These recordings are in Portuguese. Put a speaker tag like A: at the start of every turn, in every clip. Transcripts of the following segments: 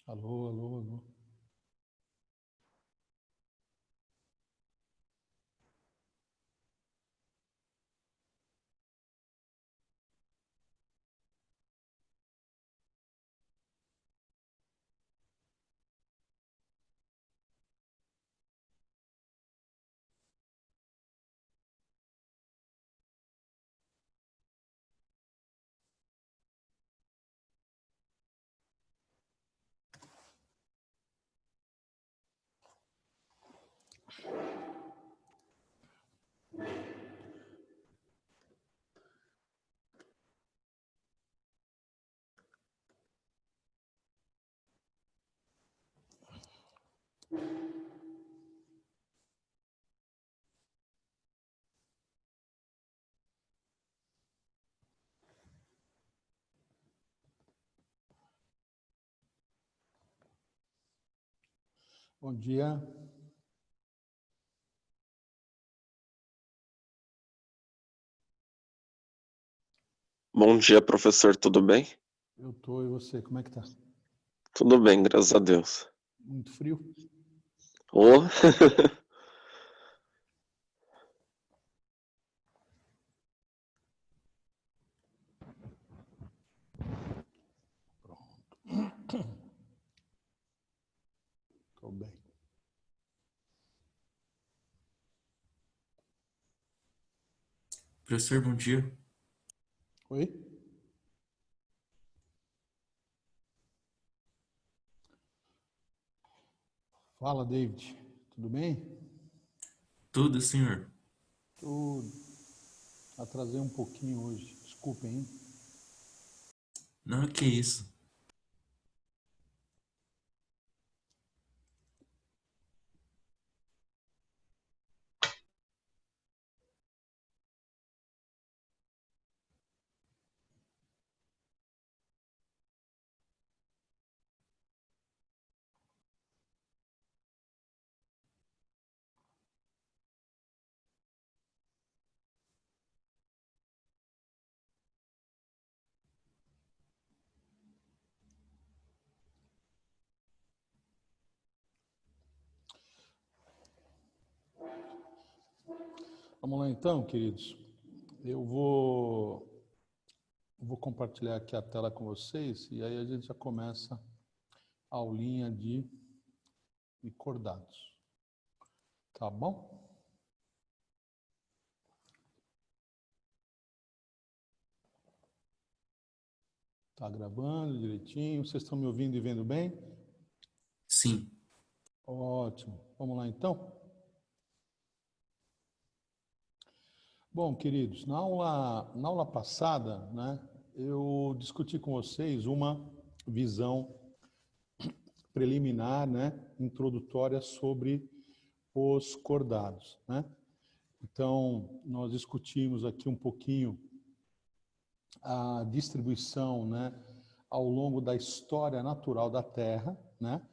A: Alô, alô, alô. Bom dia.
B: Bom dia, professor, tudo bem?
A: Eu tô, e você, como é que tá?
B: Tudo bem, graças a Deus.
A: Muito frio?
B: Ô,
A: Pronto. Tô bem.
C: Professor, bom dia.
A: Oi? Fala, David. Tudo bem?
C: Tudo, senhor?
A: Tudo. Atrasei um pouquinho hoje. Desculpem, hein?
C: Não, que isso.
A: Vamos lá então, queridos. Eu vou compartilhar aqui a tela com vocês e aí a gente já começa a aulinha de cordados. Tá bom? Tá gravando direitinho. Vocês estão me ouvindo e vendo bem?
C: Sim.
A: Ótimo. Vamos lá então? Bom, queridos, na aula passada, né, eu discuti com vocês uma visão preliminar, né, introdutória sobre os cordados, né? Então, nós discutimos aqui um pouquinho a distribuição, né, ao longo da história natural da Terra, né?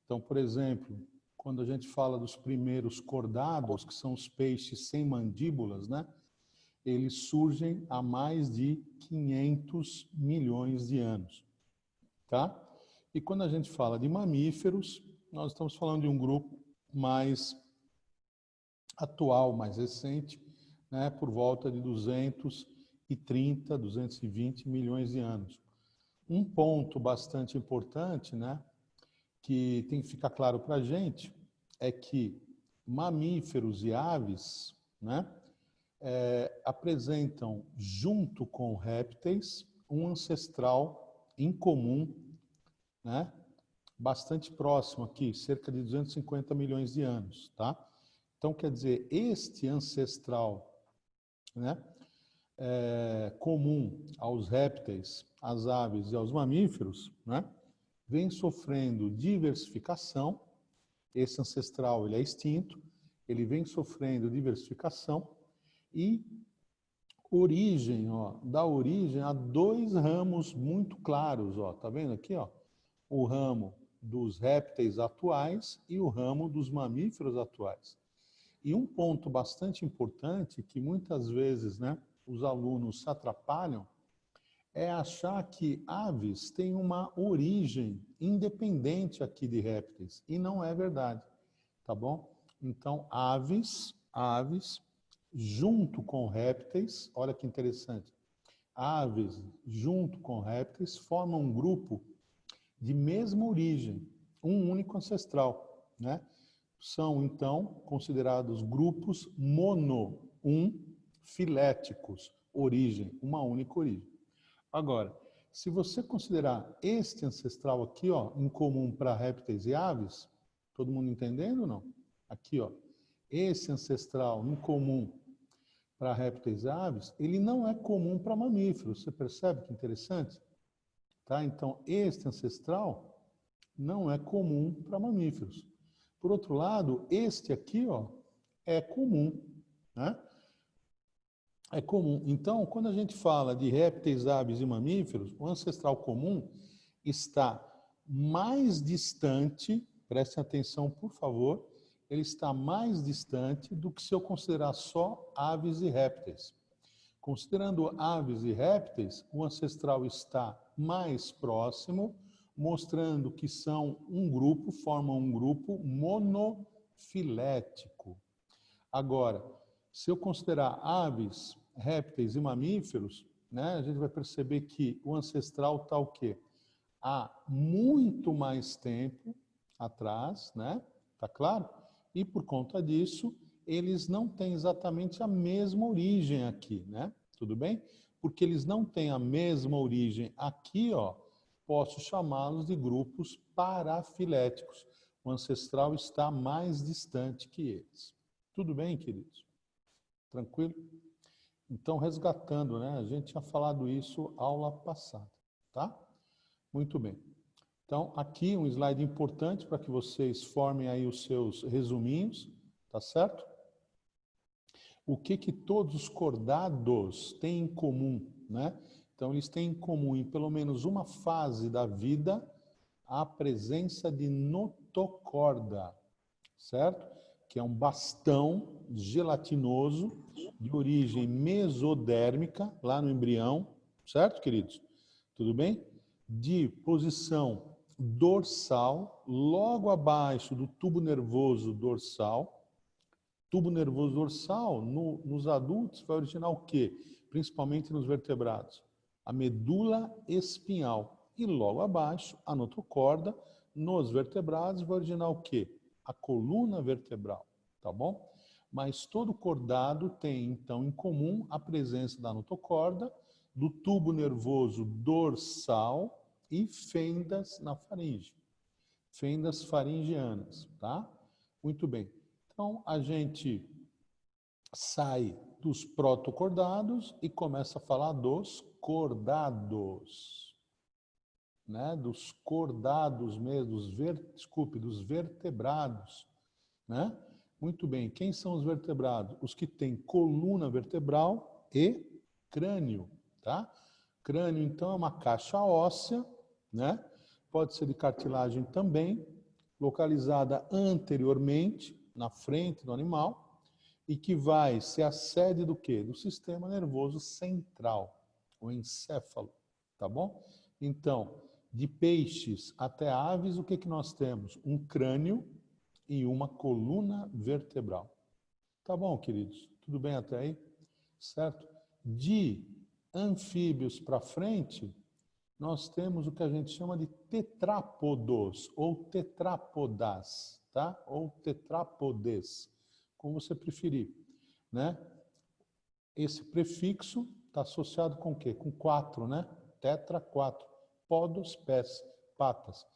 A: Então, por exemplo, quando a gente fala dos primeiros cordados, que são os peixes sem mandíbulas, né? Eles surgem há mais de 500 milhões de anos, tá? E quando a gente fala de mamíferos, nós estamos falando de um grupo mais atual, mais recente, né, por volta de 230, 220 milhões de anos. Um ponto bastante importante, né, que tem que ficar claro para a gente, é que mamíferos e aves, né, apresentam, junto com répteis, um ancestral em comum, né, bastante próximo aqui, cerca de 250 milhões de anos, tá? Então, quer dizer, este ancestral, né, comum aos répteis, às aves e aos mamíferos, né, vem sofrendo diversificação. Esse ancestral ele é extinto, ele vem sofrendo diversificação e origem, ó, dá origem a dois ramos muito claros, ó, tá vendo aqui, ó? O ramo dos répteis atuais e o ramo dos mamíferos atuais. E um ponto bastante importante que muitas vezes, né, os alunos se atrapalham é achar que aves têm uma origem independente aqui de répteis, e não é verdade, tá bom? Então, aves, junto com répteis, olha que interessante, aves junto com répteis formam um grupo de mesma origem, um único ancestral, né? São, então, considerados grupos filéticos, origem, uma única origem. Agora, se você considerar este ancestral aqui, ó, em comum para répteis e aves, todo mundo entendendo ou não? Aqui, ó, esse ancestral em comum para répteis e aves, ele não é comum para mamíferos. Você percebe que interessante? Tá? Então, este ancestral não é comum para mamíferos. Por outro lado, este aqui, ó, é comum, né? É comum. Então, quando a gente fala de répteis, aves e mamíferos, o ancestral comum está mais distante, prestem atenção, por favor, ele está mais distante do que se eu considerar só aves e répteis. Considerando aves e répteis, o ancestral está mais próximo, mostrando que são um grupo, formam um grupo monofilético. Agora, se eu considerar aves, répteis e mamíferos, né, a gente vai perceber que o ancestral está o quê? Há muito mais tempo atrás, né? Tá claro? E por conta disso, eles não têm exatamente a mesma origem aqui, né? Tudo bem? Porque eles não têm a mesma origem aqui, ó, posso chamá-los de grupos parafiléticos. O ancestral está mais distante que eles. Tudo bem, queridos? Tranquilo? Então, resgatando, né? A gente tinha falado isso aula passada, tá? Muito bem. Então, aqui um slide importante para que vocês formem aí os seus resuminhos, tá certo? O que todos os cordados têm em comum, né? Então, eles têm em comum, em pelo menos uma fase da vida, a presença de notocorda, certo? Que é um bastão gelatinoso de origem mesodérmica, lá no embrião, certo, queridos? Tudo bem? De posição dorsal, logo abaixo do tubo nervoso dorsal. Tubo nervoso dorsal, nos adultos, vai originar o quê? Principalmente nos vertebrados. A medula espinhal. E logo abaixo, a notocorda, nos vertebrados, vai originar o quê? A coluna vertebral, tá bom? Mas todo cordado tem, então, em comum a presença da notocorda, do tubo nervoso dorsal e fendas na faringe. Fendas faringianas, tá? Muito bem. Então, a gente sai dos protocordados e começa a falar dos cordados, né? Dos cordados mesmo, dos vertebrados, né? Muito bem, quem são os vertebrados? Os que têm coluna vertebral e crânio, tá? Crânio, então, é uma caixa óssea, né? Pode ser de cartilagem também, localizada anteriormente, na frente do animal, e que vai ser a sede do quê? Do sistema nervoso central, o encéfalo, tá bom? Então, de peixes até aves, o que nós temos? Um crânio e uma coluna vertebral. Tá bom, queridos? Tudo bem até aí? Certo? De anfíbios para frente, nós temos o que a gente chama de tetrápodos ou tetrápodas, tá? Ou tetrápodes, como você preferir, né? Esse prefixo está associado com o quê? Com 4, né? Tetra, 4. Podos, pés, patas.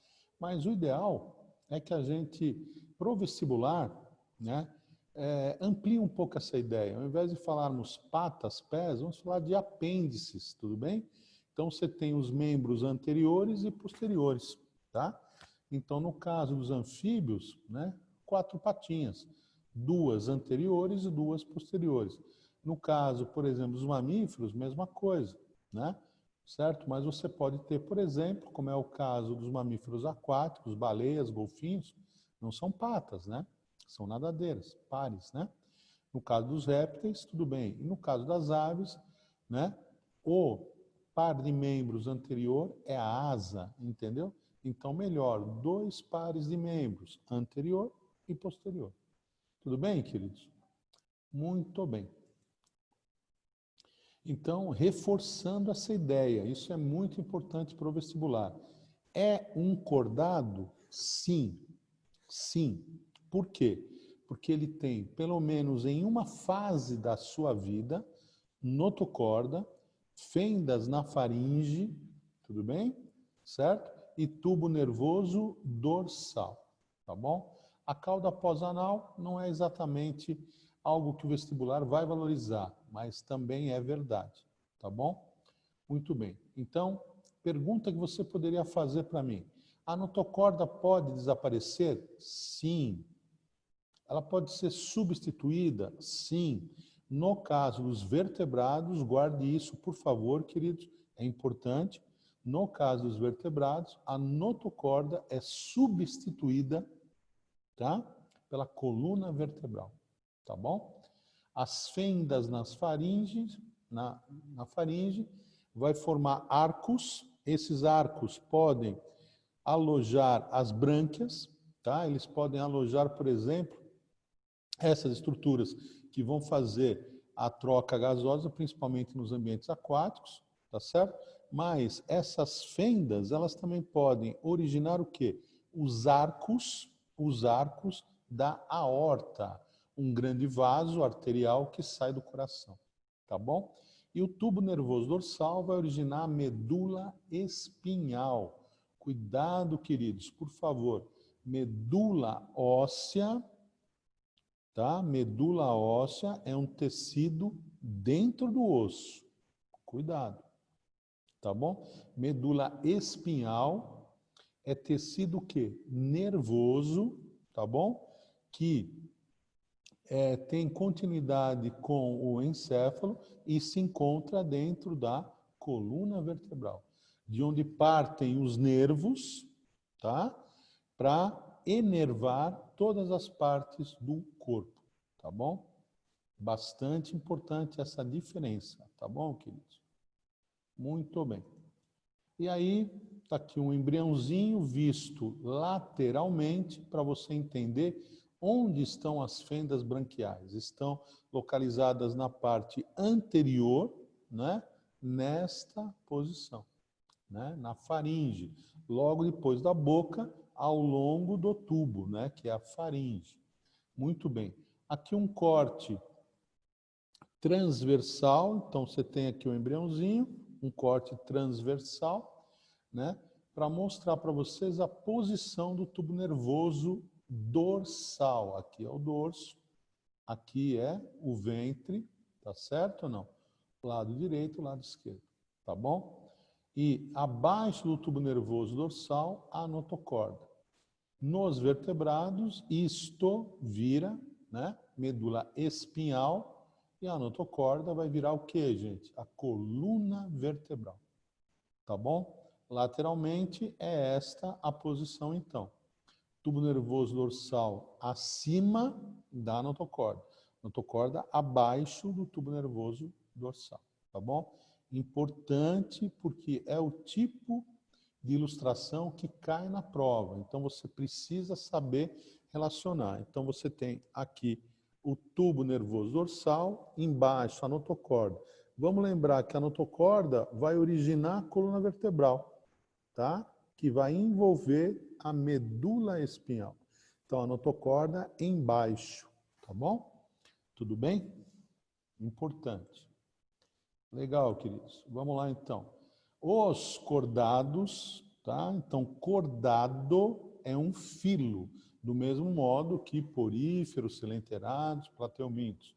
A: Mas o ideal é que a gente, pro vestibular, né, amplie um pouco essa ideia. Ao invés de falarmos patas, pés, vamos falar de apêndices, tudo bem? Então, você tem os membros anteriores e posteriores, tá? Então, no caso dos anfíbios, né, 4 patinhas, 2 anteriores e 2 posteriores. No caso, por exemplo, dos mamíferos, mesma coisa, né? Certo? Mas você pode ter, por exemplo, como é o caso dos mamíferos aquáticos, baleias, golfinhos, não são patas, né? São nadadeiras, pares, né? No caso dos répteis, tudo bem. E no caso das aves, né? O par de membros anterior é a asa, entendeu? Então, melhor, 2 pares de membros, anterior e posterior. Tudo bem, queridos? Muito bem. Então, reforçando essa ideia, isso é muito importante para o vestibular. É um cordado? Sim. Sim. Por quê? Porque ele tem, pelo menos em uma fase da sua vida, notocorda, fendas na faringe, tudo bem? Certo? E tubo nervoso dorsal, tá bom? A cauda pós-anal não é exatamente algo que o vestibular vai valorizar, mas também é verdade, tá bom? Muito bem. Então, pergunta que você poderia fazer para mim. A notocorda pode desaparecer? Sim. Ela pode ser substituída? Sim. No caso dos vertebrados, guarde isso, por favor, queridos, é importante. No caso dos vertebrados, a notocorda é substituída, tá? Pela coluna vertebral, tá bom? As fendas nas faringes, na faringe, vai formar arcos. Esses arcos podem alojar as brânquias, tá? Eles podem alojar, por exemplo, essas estruturas que vão fazer a troca gasosa, principalmente nos ambientes aquáticos, tá certo? Mas essas fendas, elas também podem originar o quê? Os arcos da aorta, um grande vaso arterial que sai do coração, tá bom? E o tubo nervoso dorsal vai originar a medula espinhal. Cuidado, queridos, por favor. Medula óssea, tá? Medula óssea é um tecido dentro do osso. Cuidado, tá bom? Medula espinhal é tecido que nervoso, tá bom? Que tem continuidade com o encéfalo e se encontra dentro da coluna vertebral, de onde partem os nervos, tá? Para enervar todas as partes do corpo, tá bom? Bastante importante essa diferença, tá bom, queridos? Muito bem. E aí, está aqui um embriãozinho visto lateralmente para você entender onde estão as fendas branquiais. Estão localizadas na parte anterior, né? Nesta posição, né? Na faringe, logo depois da boca, ao longo do tubo, né? Que é a faringe. Muito bem. Aqui um corte transversal, então você tem aqui o embriãozinho, um corte transversal, né? Para mostrar para vocês a posição do tubo nervoso dorsal. Aqui é o dorso, aqui é o ventre, tá certo ou não? Lado direito, lado esquerdo, tá bom? E abaixo do tubo nervoso dorsal, a notocorda. Nos vertebrados, isto vira, né, medula espinhal, e a notocorda vai virar o quê, gente? A coluna vertebral, tá bom? Lateralmente é esta a posição, então. Tubo nervoso dorsal acima da notocorda. Notocorda abaixo do tubo nervoso dorsal, tá bom? Importante porque é o tipo de ilustração que cai na prova. Então, você precisa saber relacionar. Então, você tem aqui o tubo nervoso dorsal, embaixo a notocorda. Vamos lembrar que a notocorda vai originar a coluna vertebral, tá? Que vai envolver a medula espinhal. Então, a notocorda embaixo, tá bom? Tudo bem? Importante. Legal, queridos. Vamos lá, então. Os cordados, tá? Então, cordado é um filo, do mesmo modo que poríferos, silenterados, plateumintos.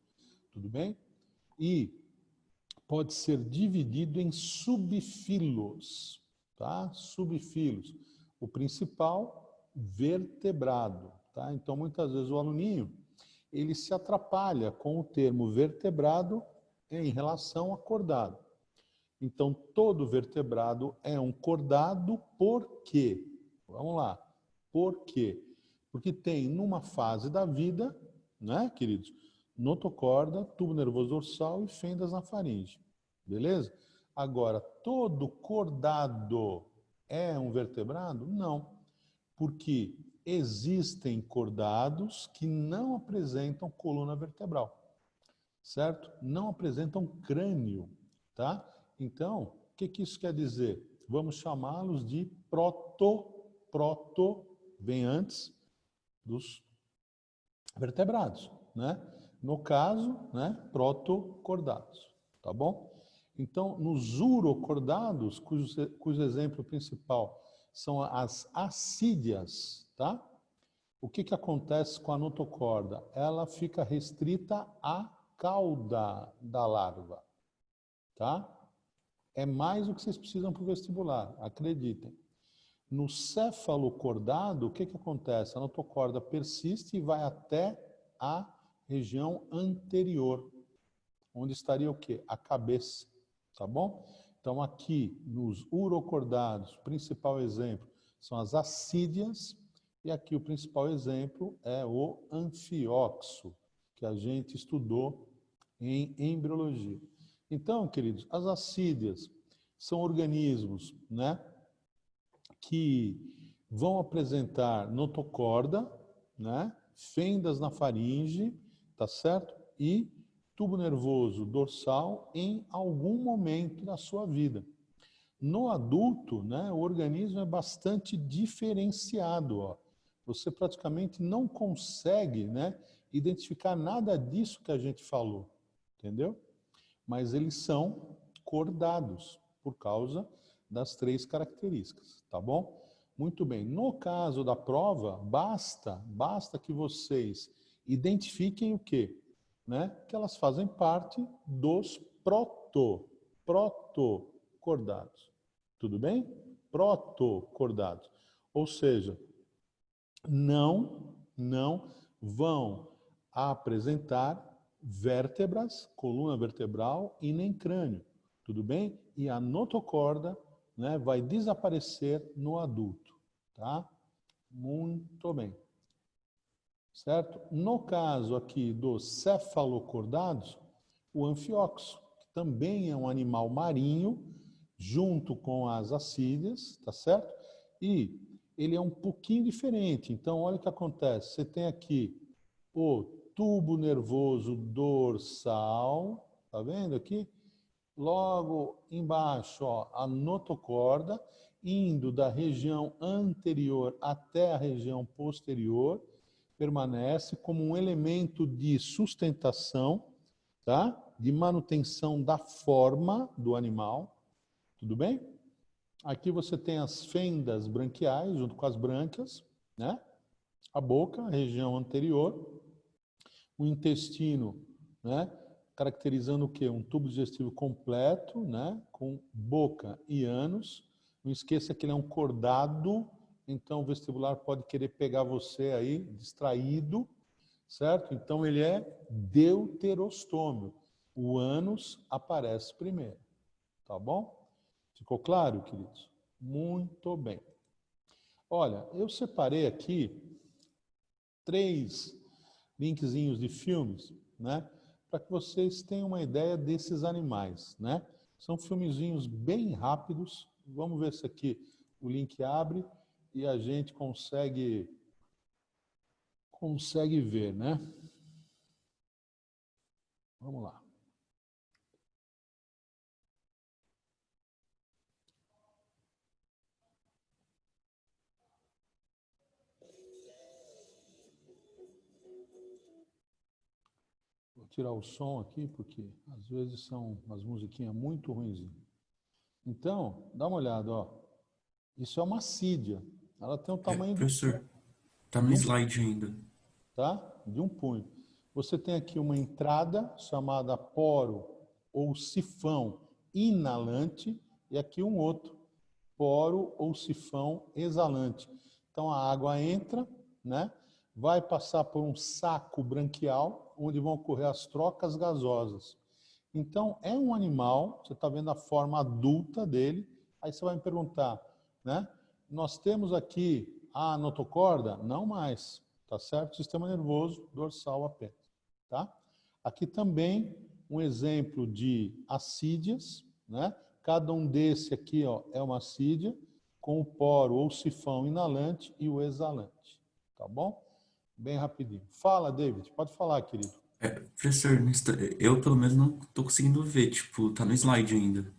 A: Tudo bem? E pode ser dividido em subfilos, tá? Subfilos. O principal, vertebrado, tá? Então, muitas vezes o aluninho, ele se atrapalha com o termo vertebrado em relação a cordado. Então, todo vertebrado é um cordado, por quê? Vamos lá. Por quê? Porque tem, numa fase da vida, né, queridos? Notocorda, tubo nervoso dorsal e fendas na faringe. Beleza? Agora, todo cordado é um vertebrado? Não, porque existem cordados que não apresentam coluna vertebral, certo? Não apresentam crânio, tá? Então, o que isso quer dizer? Vamos chamá-los de proto, vem antes dos vertebrados, né? No caso, né, protocordados, tá bom? Então, nos urocordados, cujo exemplo principal são as assídeas, tá? O que acontece com a notocorda? Ela fica restrita à cauda da larva, tá? É mais do que vocês precisam para o vestibular, acreditem. No cefalocordado, o que acontece? A notocorda persiste e vai até a região anterior, onde estaria o quê? A cabeça, tá bom? Então, aqui, nos urocordados, o principal exemplo são as assídeas, e aqui o principal exemplo é o anfioxo, que a gente estudou em embriologia. Então, queridos, as assídeas são organismos, né, que vão apresentar notocorda, né, fendas na faringe, tá certo? E tubo nervoso dorsal em algum momento da sua vida. No adulto, né, o organismo é bastante diferenciado, ó. Você praticamente não consegue, né, identificar nada disso que a gente falou, entendeu? Mas eles são cordados por causa das 3 características, tá bom? Muito bem. No caso da prova, basta que vocês identifiquem o quê? Né? Que elas fazem parte dos protocordados. Tudo bem? Protocordados. Ou seja, não vão apresentar vértebras, coluna vertebral e nem crânio, tudo bem? E a notocorda, né, vai desaparecer no adulto, tá? Muito bem. Certo? No caso aqui dos cefalocordados, o anfioxo, que também é um animal marinho, junto com as assídeas, tá certo? E ele é um pouquinho diferente. Então, olha o que acontece. Você tem aqui o tubo nervoso dorsal, tá vendo aqui? Logo embaixo, ó, a notocorda, indo da região anterior até a região posterior, permanece como um elemento de sustentação, tá? De manutenção da forma do animal, tudo bem? Aqui você tem as fendas branquiais, junto com as brânquias, né? A boca, a região anterior, o intestino, né? Caracterizando o quê? Um tubo digestivo completo, né? Com boca e ânus. Não esqueça que ele é um cordado, então o vestibular pode querer pegar você aí distraído, certo? Então ele é deuterostômio. O ânus aparece primeiro, tá bom? Ficou claro, queridos? Muito bem. Olha, eu separei aqui 3 linkzinhos de filmes, né? Para que vocês tenham uma ideia desses animais, né? São filmezinhos bem rápidos. Vamos ver se aqui o link abre e a gente consegue ver, né? Vamos lá. Vou tirar o som aqui, porque às vezes são umas musiquinhas muito ruinzinhas. Então, dá uma olhada, ó. Isso é uma assídia. Ela tem o tamanho
C: Professor, tá no
A: de um,
C: slide ainda.
A: tá? De um punho. Você tem aqui uma entrada chamada poro ou sifão inalante e aqui um outro, poro ou sifão exalante. Então a água entra, né? Vai passar por um saco branquial, onde vão ocorrer as trocas gasosas. Então é um animal, você está vendo a forma adulta dele, aí você vai me perguntar, né? Nós temos aqui a notocorda? Não mais, tá certo? Sistema nervoso dorsal apenas, tá? Aqui também um exemplo de assídeas, né? Cada um desse aqui, ó, é uma assídia com o poro ou sifão inalante e o exalante. Tá bom? Bem rapidinho. Fala, David. Pode falar, querido.
C: Professor, eu pelo menos não tô conseguindo ver, tipo, tá no slide ainda.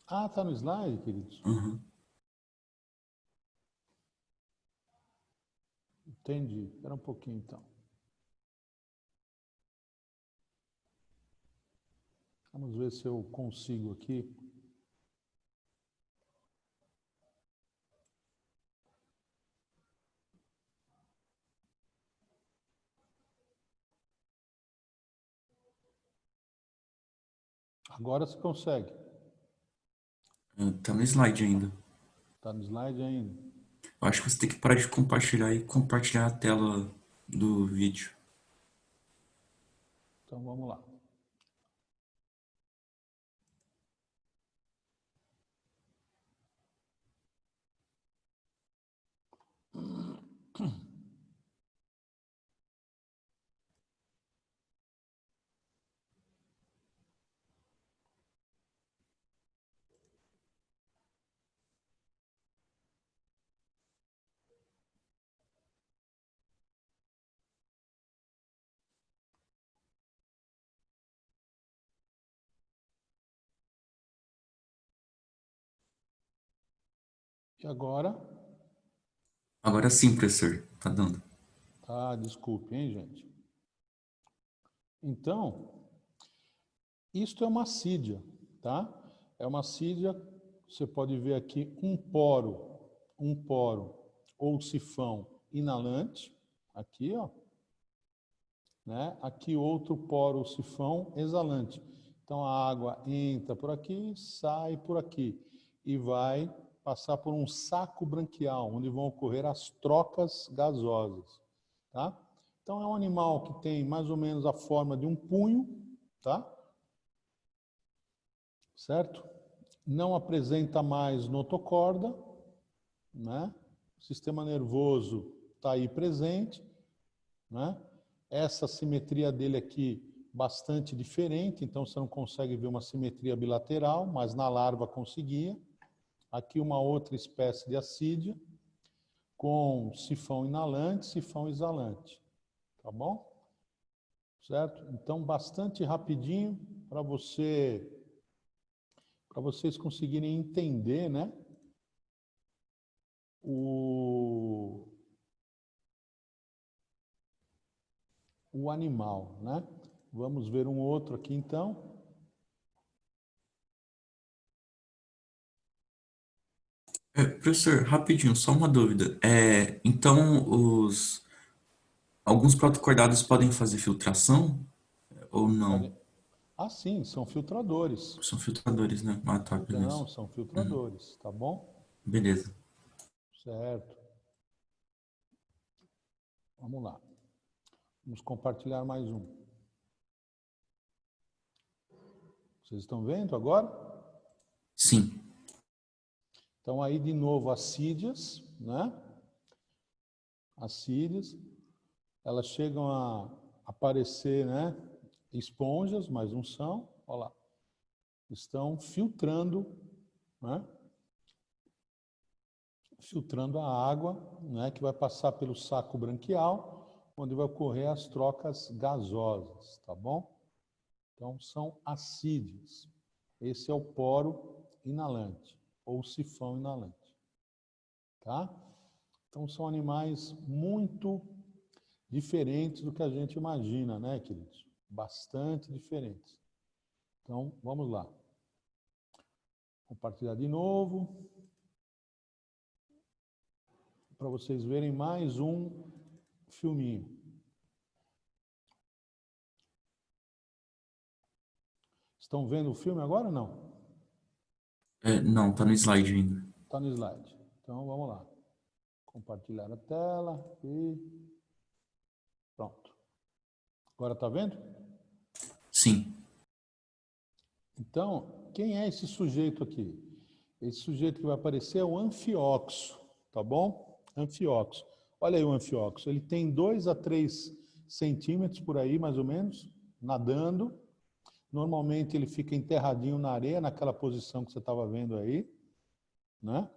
A: Ah, tá no slide, queridos?
C: Uhum.
A: Entendi. Espera um pouquinho, então. Vamos ver se eu consigo aqui. Agora você consegue.
C: Tá no slide ainda.
A: Tá no slide ainda.
C: Eu acho que você tem que parar de compartilhar e compartilhar a tela do vídeo.
A: Então vamos lá. E agora?
C: Agora sim, professor. Tá dando.
A: Tá, desculpe, hein, gente. Então, isto é uma assídia, tá? É uma assídia, você pode ver aqui um poro ou sifão inalante, aqui, ó, né? Aqui outro poro ou sifão exalante. Então a água entra por aqui, sai por aqui e vai passar por um saco branquial, onde vão ocorrer as trocas gasosas, tá? Então é um animal que tem mais ou menos a forma de um punho, tá? Certo? Não apresenta mais notocorda, né? O sistema nervoso está aí presente, né? Essa simetria dele aqui bastante diferente, então você não consegue ver uma simetria bilateral, mas na larva conseguia. Aqui uma outra espécie de assídia com sifão inalante, sifão exalante, tá bom? Certo? Então bastante rapidinho para vocês conseguirem entender, né? O animal, né? Vamos ver um outro aqui, então.
C: Professor, rapidinho, só uma dúvida. Então, alguns protocordados podem fazer filtração ou não?
A: Podem... Ah, sim, são filtradores.
C: São filtradores, né? Ah, tá, beleza.
A: Então, são filtradores, tá bom?
C: Beleza.
A: Certo. Vamos lá. Vamos compartilhar mais um. Vocês estão vendo agora?
C: Sim.
A: Então, aí de novo as sídias, né? As sídias, elas chegam a aparecer, né? Esponjas, mas não são. Olha lá. Estão filtrando, né? Filtrando a água, né? Que vai passar pelo saco branquial, onde vai ocorrer as trocas gasosas, tá bom? Então, são assídias. Esse é o poro inalante, ou sifão inalante. Tá? Então, são animais muito diferentes do que a gente imagina, né, queridos? Bastante diferentes. Então, vamos lá. Compartilhar de novo. Para vocês verem mais um filminho. Estão vendo o filme agora ou não?
C: Não, tá no slide ainda.
A: Está no slide. Então, vamos lá. Compartilhar a tela e pronto. Agora está vendo?
C: Sim.
A: Então, quem é esse sujeito aqui? Esse sujeito que vai aparecer é o anfioxo, tá bom? Anfioxo. Olha aí o anfioxo. Ele tem 2 a 3 centímetros por aí, mais ou menos, nadando Normalmente ele fica enterradinho na areia, naquela posição que você estava vendo aí, né?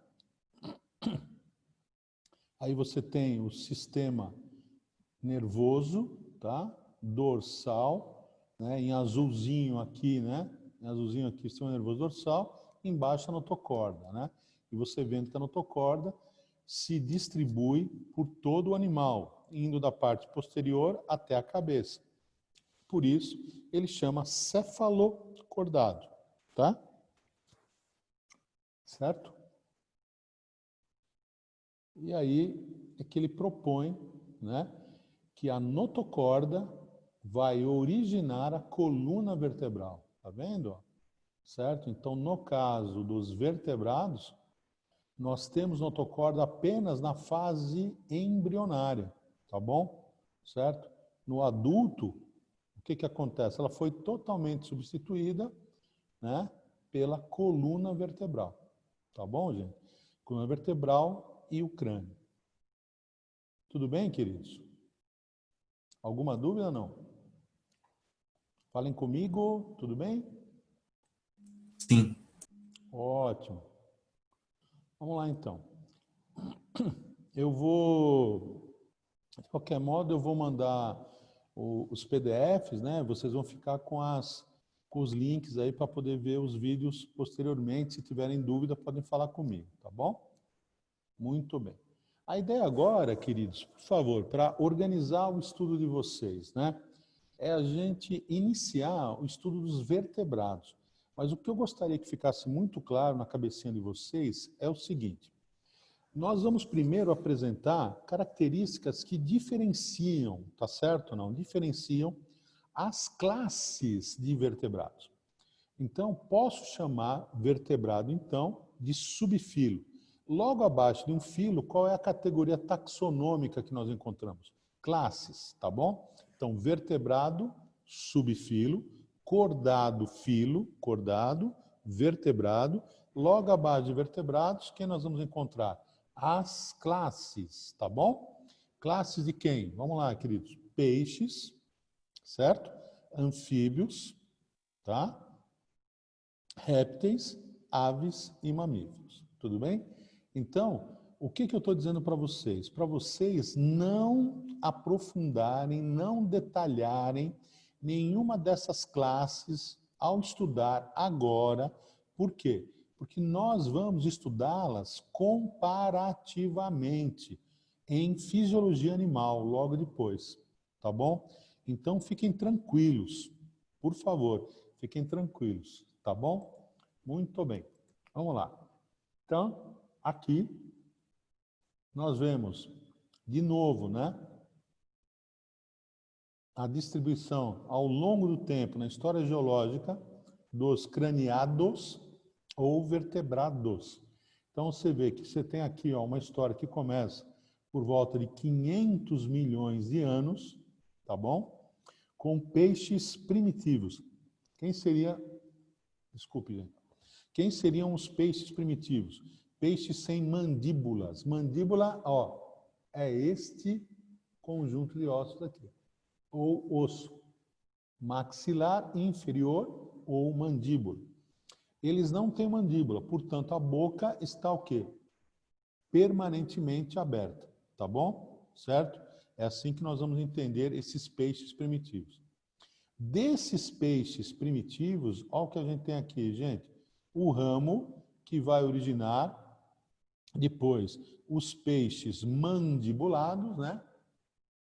A: Aí você tem o sistema nervoso, tá? Dorsal, né? Em azulzinho aqui, né? Em azulzinho aqui, o sistema nervoso dorsal, embaixo a notocorda, né? E você vendo que a notocorda se distribui por todo o animal, indo da parte posterior até a cabeça. Por isso, ele chama cefalocordado, tá? Certo? E aí é que ele propõe, né, que a notocorda vai originar a coluna vertebral. Tá vendo? Certo? Então, no caso dos vertebrados, nós temos notocorda apenas na fase embrionária, tá bom? Certo? No adulto, o que acontece? Ela foi totalmente substituída, né, pela coluna vertebral. Tá bom, gente? Coluna vertebral e o crânio. Tudo bem, queridos? Alguma dúvida, não? Falem comigo, tudo bem?
C: Sim.
A: Ótimo. Vamos lá, então. Eu vou, de qualquer modo, eu vou mandar os PDFs, né? Vocês vão ficar com os links aí para poder ver os vídeos posteriormente. Se tiverem dúvida, podem falar comigo, tá bom? Muito bem. A ideia agora, queridos, por favor, para organizar o estudo de vocês, né? É a gente iniciar o estudo dos vertebrados. Mas o que eu gostaria que ficasse muito claro na cabecinha de vocês é o seguinte. Nós vamos primeiro apresentar características que diferenciam, tá certo ou não? Diferenciam as classes de vertebrados. Então, posso chamar vertebrado, então, de subfilo. Logo abaixo de um filo, qual é a categoria taxonômica que nós encontramos? Classes, tá bom? Então, vertebrado, subfilo, cordado, filo, cordado, vertebrado. Logo abaixo de vertebrados, quem nós vamos encontrar? As classes, tá bom? Classes de quem? Vamos lá, queridos. Peixes, certo? Anfíbios, tá? Répteis, aves e mamíferos. Tudo bem? Então, o que eu estou dizendo para vocês? Para vocês não aprofundarem, não detalharem nenhuma dessas classes ao estudar agora. Por quê? Porque nós vamos estudá-las comparativamente em fisiologia animal logo depois, tá bom? Então fiquem tranquilos, por favor, fiquem tranquilos, tá bom? Muito bem, vamos lá. Então, aqui nós vemos de novo, né, a distribuição ao longo do tempo na história geológica dos craniados ou vertebrados. Então você vê que você tem aqui, ó, uma história que começa por volta de 500 milhões de anos, tá bom? Com peixes primitivos. Quem seria, desculpe, gente. Quem seriam os peixes primitivos? Peixes sem mandíbulas. Mandíbula, ó, é este conjunto de ossos aqui. Ou osso maxilar inferior ou mandíbula. Eles não têm mandíbula, portanto, a boca está o quê? Permanentemente aberta, tá bom? Certo? É assim que nós vamos entender esses peixes primitivos. Desses peixes primitivos, olha o que a gente tem aqui, gente. O ramo que vai originar depois os peixes mandibulados, né?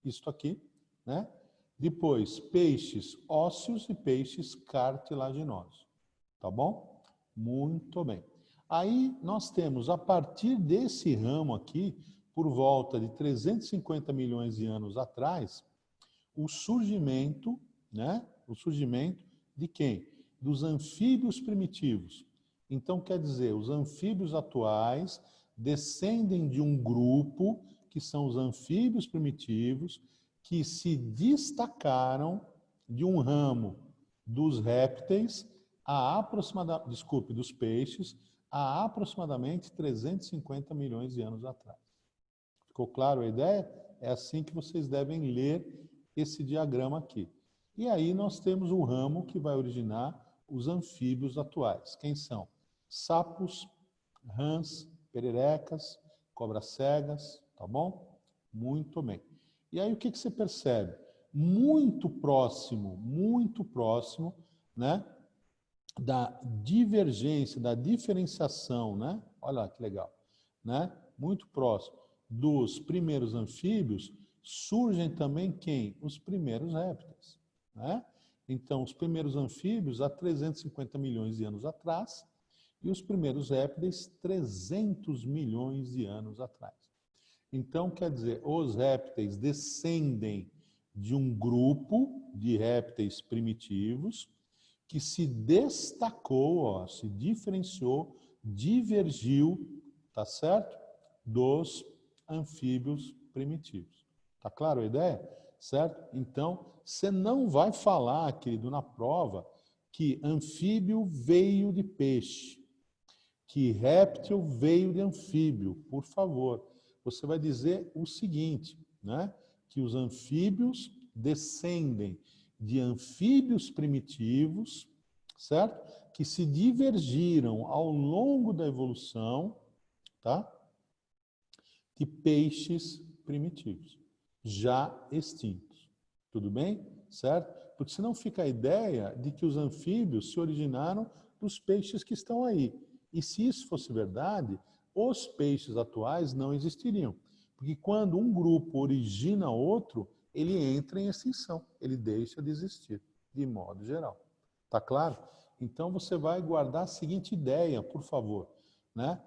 A: Isto aqui, né? Depois, peixes ósseos e peixes cartilaginosos. Tá bom? Muito bem. Aí nós temos, a partir desse ramo aqui, por volta de 350 milhões de anos atrás, o surgimento, né? O surgimento de quem? Dos anfíbios primitivos. Então, quer dizer, os anfíbios atuais descendem de um grupo, que são os anfíbios primitivos, que se destacaram de um ramo dos répteis dos peixes, há aproximadamente 350 milhões de anos atrás. Ficou claro a ideia? É assim que vocês devem ler esse diagrama aqui. E aí nós temos o ramo que vai originar os anfíbios atuais. Quem são? Sapos, rãs, pererecas, cobras cegas, tá bom? Muito bem. E aí o que você percebe? Muito próximo, né, da divergência, da diferenciação, né? Olha lá que legal, né? Muito próximo dos primeiros anfíbios, surgem também quem? Os primeiros répteis, né? Então, os primeiros anfíbios há 350 milhões de anos atrás e os primeiros répteis 300 milhões de anos atrás. Então, quer dizer, os répteis descendem de um grupo de répteis primitivos que se destacou, ó, se diferenciou, divergiu, tá certo? Dos anfíbios primitivos. Tá claro a ideia? Certo? Então, você não vai falar, querido, na prova, que anfíbio veio de peixe, que réptil veio de anfíbio, por favor. Você vai dizer o seguinte, né? Que os anfíbios descendem de anfíbios primitivos, certo? Que se divergiram ao longo da evolução, tá? De peixes primitivos, já extintos. Tudo bem? Certo? Porque senão fica a ideia de que os anfíbios se originaram dos peixes que estão aí. E se isso fosse verdade, os peixes atuais não existiriam. Porque quando um grupo origina outro, ele entra em extinção, ele deixa de existir, de modo geral. Tá claro? Então você vai guardar a seguinte ideia, por favor, né?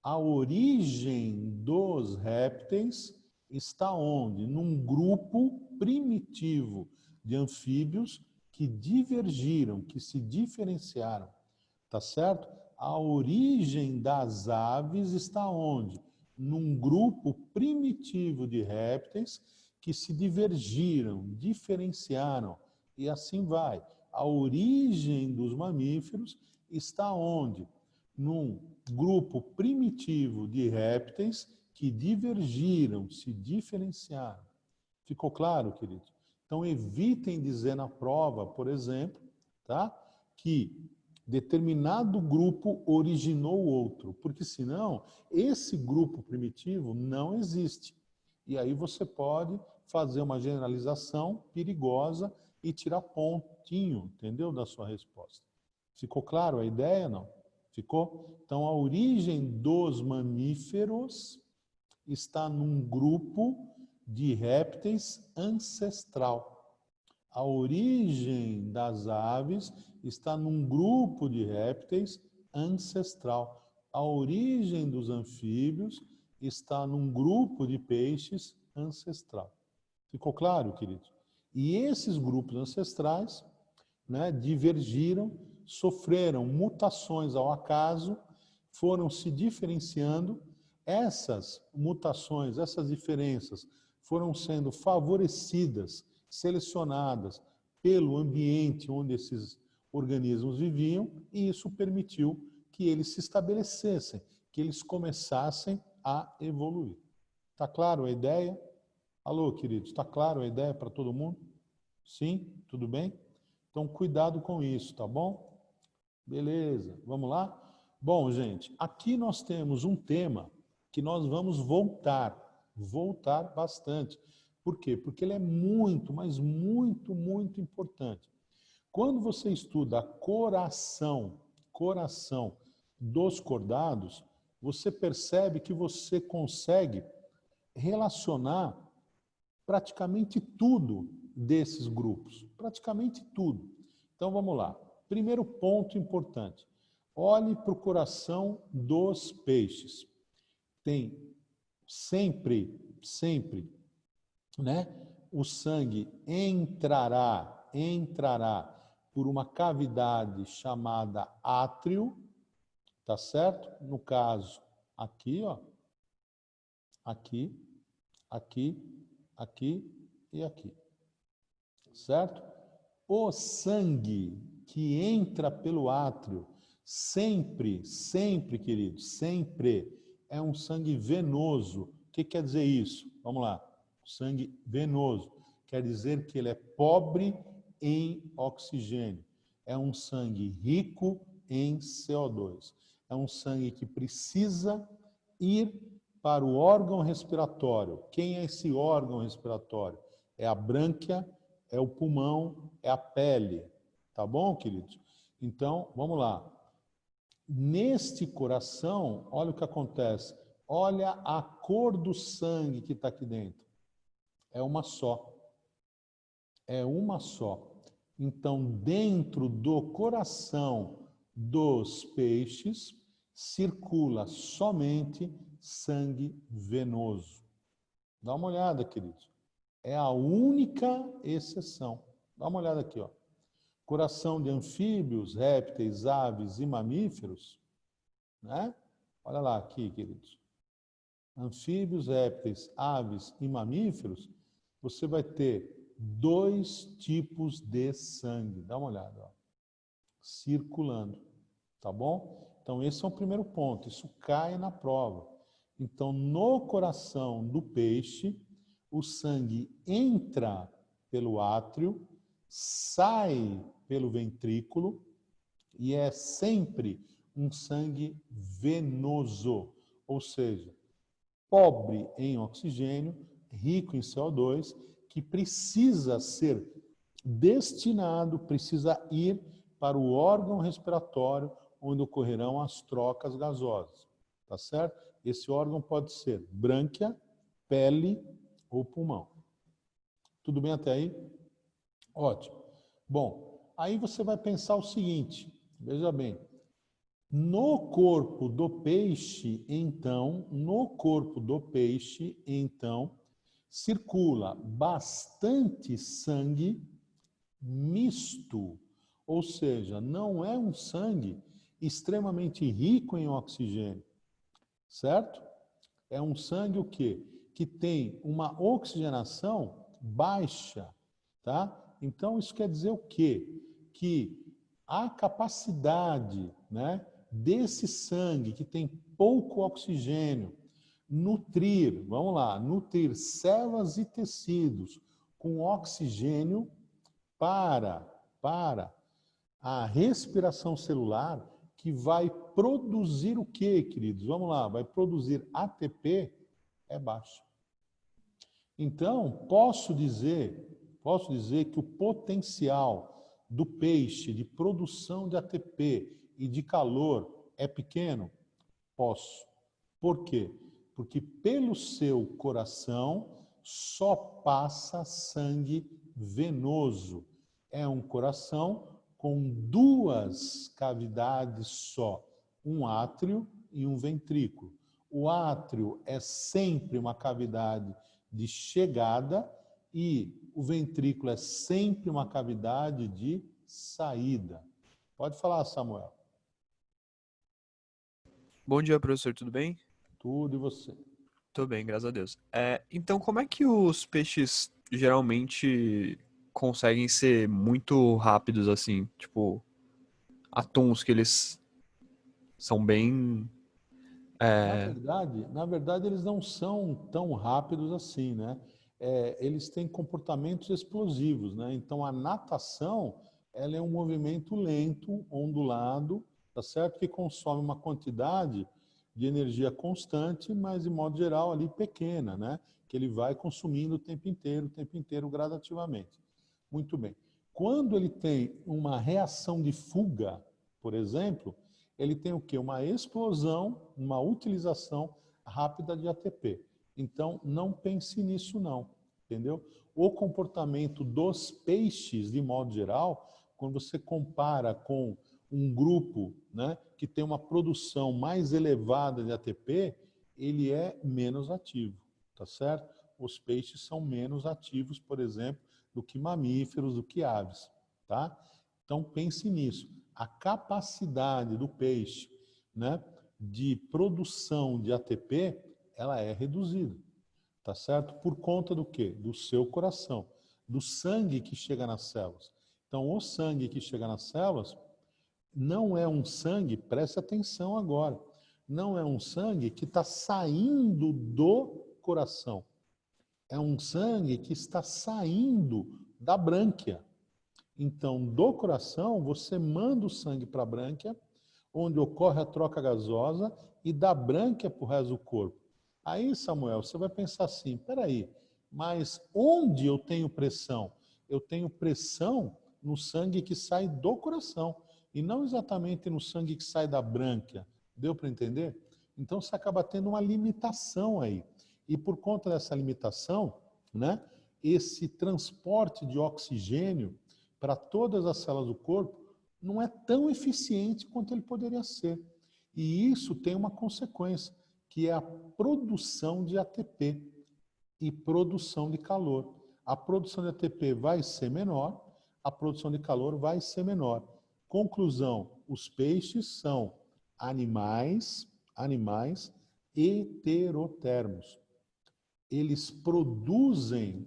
A: A origem dos répteis está onde? Num grupo primitivo de anfíbios que divergiram, que se diferenciaram, tá certo? A origem das aves está onde? Num grupo primitivo de répteis que se divergiram, diferenciaram, e assim vai. A origem dos mamíferos está onde? Num grupo primitivo de répteis que divergiram, se diferenciaram. Ficou claro, querido? Então, evitem dizer na prova, por exemplo, tá, que determinado grupo originou outro, porque senão esse grupo primitivo não existe. E aí você pode fazer uma generalização perigosa e tirar pontinho, entendeu, da sua resposta. Ficou claro a ideia, não? Ficou? Então, a origem dos mamíferos está num grupo de répteis ancestral. A origem das aves está num grupo de répteis ancestral. A origem dos anfíbios está num grupo de peixes ancestral. Ficou claro, querido? E esses grupos ancestrais, né, divergiram, sofreram mutações ao acaso, foram se diferenciando. Essas mutações, essas diferenças foram sendo favorecidas, selecionadas pelo ambiente onde esses organismos viviam, e isso permitiu que eles se estabelecessem, que eles começassem a evoluir. Está claro a ideia? Alô, queridos, está claro a ideia para todo mundo? Sim? Tudo bem? Então, cuidado com isso, tá bom? Beleza, vamos lá? Bom, gente, aqui nós temos um tema que nós vamos voltar bastante. Por quê? Porque ele é muito, mas muito, muito importante. Quando você estuda a coração dos cordados, você percebe que você consegue relacionar praticamente tudo desses grupos, praticamente tudo. Então vamos lá. Primeiro ponto importante. Olhe para o coração dos peixes. Tem sempre, né? O sangue entrará por uma cavidade chamada átrio, tá certo? No caso, aqui, ó. Aqui e aqui. Certo? O sangue que entra pelo átrio, sempre, querido, sempre é um sangue venoso. O que quer dizer isso? Vamos lá. Sangue venoso quer dizer que ele é pobre em oxigênio. É um sangue rico em CO2. É um sangue que precisa ir para o órgão respiratório. Quem é esse órgão respiratório? É a brânquia, é o pulmão, é a pele. Tá bom, queridos? Então, vamos lá. Neste coração, olha o que acontece. Olha a cor do sangue que está aqui dentro. É uma só. É uma só. Então, dentro do coração dos peixes, circula somente sangue venoso. Dá uma olhada, queridos. É a única exceção. Dá uma olhada aqui, ó. Coração de anfíbios, répteis, aves e mamíferos, né? Olha lá aqui, queridos. Anfíbios, répteis, aves e mamíferos, você vai ter 2 tipos de sangue. Dá uma olhada, ó. Circulando, tá bom? Então, esse é o primeiro ponto. Isso cai na prova. Então, no coração do peixe, o sangue entra pelo átrio, sai pelo ventrículo e é sempre um sangue venoso, ou seja, pobre em oxigênio, rico em CO2, que precisa ser destinado, precisa ir para o órgão respiratório onde ocorrerão as trocas gasosas, tá certo? Esse órgão pode ser brânquia, pele ou pulmão. Tudo bem até aí? Ótimo. Bom, aí você vai pensar o seguinte, veja bem, no corpo do peixe, então, circula bastante sangue misto, ou seja, não é um sangue extremamente rico em oxigênio, certo? É um sangue o quê? Que tem uma oxigenação baixa, tá? Então, isso quer dizer o quê? Que a capacidade, né, desse sangue que tem pouco oxigênio nutrir, vamos lá, nutrir células e tecidos com oxigênio para a respiração celular, que vai produzir o quê, queridos? Vamos lá, vai produzir ATP, é baixo. Então, posso dizer que o potencial do peixe de produção de ATP e de calor é pequeno? Posso. Por quê? Porque pelo seu coração só passa sangue venoso. É um coração com 2 cavidades só, um átrio e um ventrículo. O átrio é sempre uma cavidade de chegada e o ventrículo é sempre uma cavidade de saída. Pode falar, Samuel.
D: Bom dia, professor, tudo bem?
A: Tudo e você.
D: Tô bem, graças a Deus. Então, como é que os peixes geralmente conseguem ser muito rápidos assim? Tipo, atuns que eles são bem.
A: Na verdade, eles não são tão rápidos assim, né? Eles têm comportamentos explosivos, né? Então, a natação, ela é um movimento lento, ondulado, tá certo? Que consome uma quantidade de energia constante, mas, de modo geral, ali pequena, né? Que ele vai consumindo o tempo inteiro, gradativamente. Muito bem. Quando ele tem uma reação de fuga, por exemplo, ele tem o quê? Uma explosão, uma utilização rápida de ATP. Então, não pense nisso não, entendeu? O comportamento dos peixes, de modo geral, quando você compara com um grupo, né, que tem uma produção mais elevada de ATP, ele é menos ativo, tá certo? Os peixes são menos ativos, por exemplo, do que mamíferos, do que aves, tá? Então, pense nisso. A capacidade do peixe, né, de produção de ATP, ela é reduzida, tá certo? Por conta do quê? Do seu coração, do sangue que chega nas células. Então, o sangue que chega nas células não é um sangue, preste atenção agora, não é um sangue que está saindo do coração. É um sangue que está saindo da brânquia. Então, do coração, você manda o sangue para a brânquia, onde ocorre a troca gasosa, e da brânquia para o resto do corpo. Aí, Samuel, você vai pensar assim, peraí, mas onde eu tenho pressão? Eu tenho pressão no sangue que sai do coração, e não exatamente no sangue que sai da brânquia. Deu para entender? Então, você acaba tendo uma limitação aí. E por conta dessa limitação, né, esse transporte de oxigênio para todas as células do corpo não é tão eficiente quanto ele poderia ser. E isso tem uma consequência, que é a produção de ATP e produção de calor. A produção de ATP vai ser menor, a produção de calor vai ser menor. Conclusão, os peixes são animais heterotermos. Eles produzem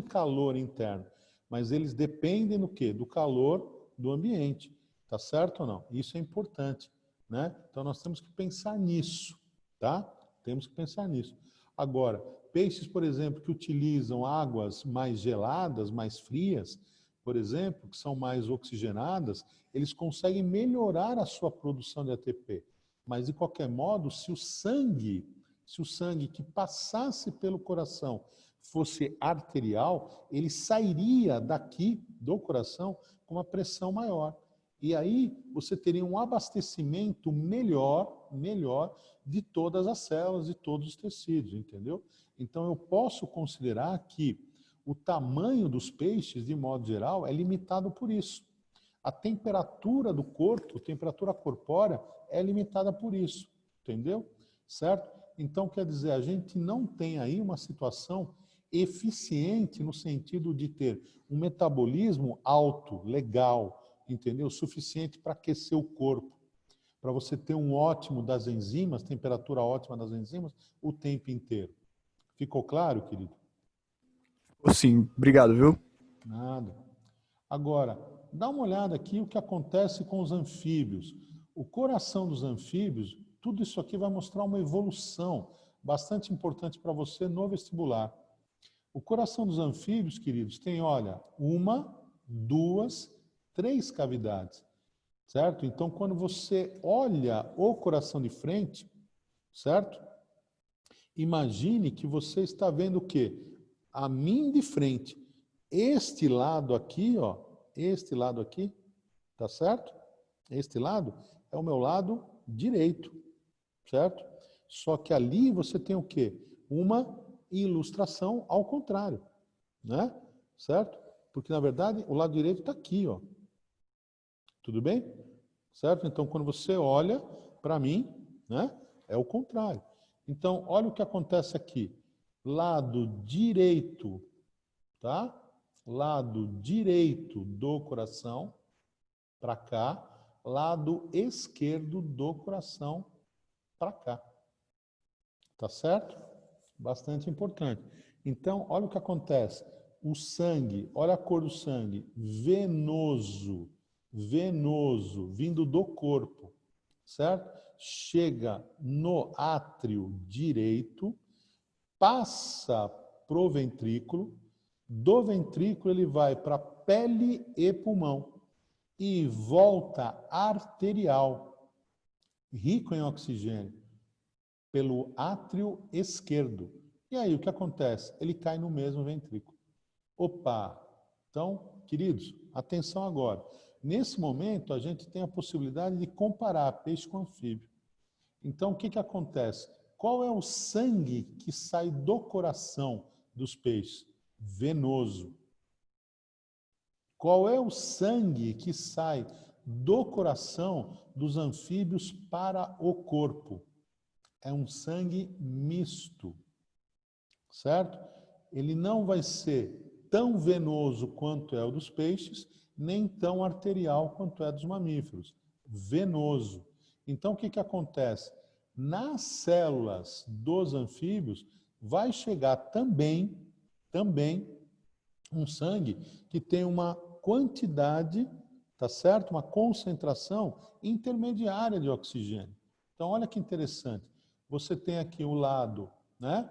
A: calor interno, mas eles dependem do quê? Do calor do ambiente. Tá certo ou não? Isso é importante, né? Então nós temos que pensar nisso, tá? Temos que pensar nisso. Agora, peixes, por exemplo, que utilizam águas mais geladas, mais frias, por exemplo, que são mais oxigenadas, eles conseguem melhorar a sua produção de ATP. Mas, de qualquer modo, se o sangue que passasse pelo coração fosse arterial, ele sairia daqui do coração com uma pressão maior. E aí você teria um abastecimento melhor de todas as células, de todos os tecidos, entendeu? Então eu posso considerar que o tamanho dos peixes, de modo geral, é limitado por isso. A temperatura do corpo, a temperatura corpórea, é limitada por isso, entendeu? Certo? Então, quer dizer, a gente não tem aí uma situação eficiente no sentido de ter um metabolismo alto, legal, entendeu? Suficiente para aquecer o corpo, para você ter um ótimo das enzimas, temperatura ótima das enzimas, o tempo inteiro. Ficou claro, querido?
D: Sim, obrigado, viu?
A: Nada. Agora, dá uma olhada aqui o que acontece com os anfíbios. O coração dos anfíbios, tudo isso aqui vai mostrar uma evolução bastante importante para você no vestibular. O coração dos anfíbios, queridos, tem, olha, 1, 2, 3 cavidades, certo? Então, quando você olha o coração de frente, certo? Imagine que você está vendo o quê? A mim de frente. Este lado aqui, ó, este lado aqui, tá certo? Este lado é o meu lado direito, certo? Só que ali você tem o quê? Uma ilustração ao contrário, né? Certo? Porque, na verdade, o lado direito está aqui, ó. Tudo bem? Certo? Então, quando você olha para mim, né? É o contrário. Então, olha o que acontece aqui. Lado direito, tá? Lado direito do coração para cá, lado esquerdo do coração para cá. Tá certo? Bastante importante. Então, olha o que acontece. O sangue, olha a cor do sangue, venoso, vindo do corpo, certo? Chega no átrio direito, passa pro ventrículo, do ventrículo ele vai para pele e pulmão e volta arterial, rico em oxigênio, pelo átrio esquerdo. E aí o que acontece? Ele cai no mesmo ventrículo. Opa! Então, queridos, atenção agora. Nesse momento, a gente tem a possibilidade de comparar peixe com anfíbio. Então, o que que acontece? Qual é o sangue que sai do coração dos peixes? Venoso. Qual é o sangue que sai do coração dos anfíbios para o corpo? É um sangue misto, certo? Ele não vai ser tão venoso quanto é o dos peixes, nem tão arterial quanto é dos mamíferos. Venoso. Então, o que que acontece? Nas células dos anfíbios, vai chegar também um sangue que tem uma quantidade, tá certo? Uma concentração intermediária de oxigênio. Então, olha que interessante. Você tem aqui o lado, né,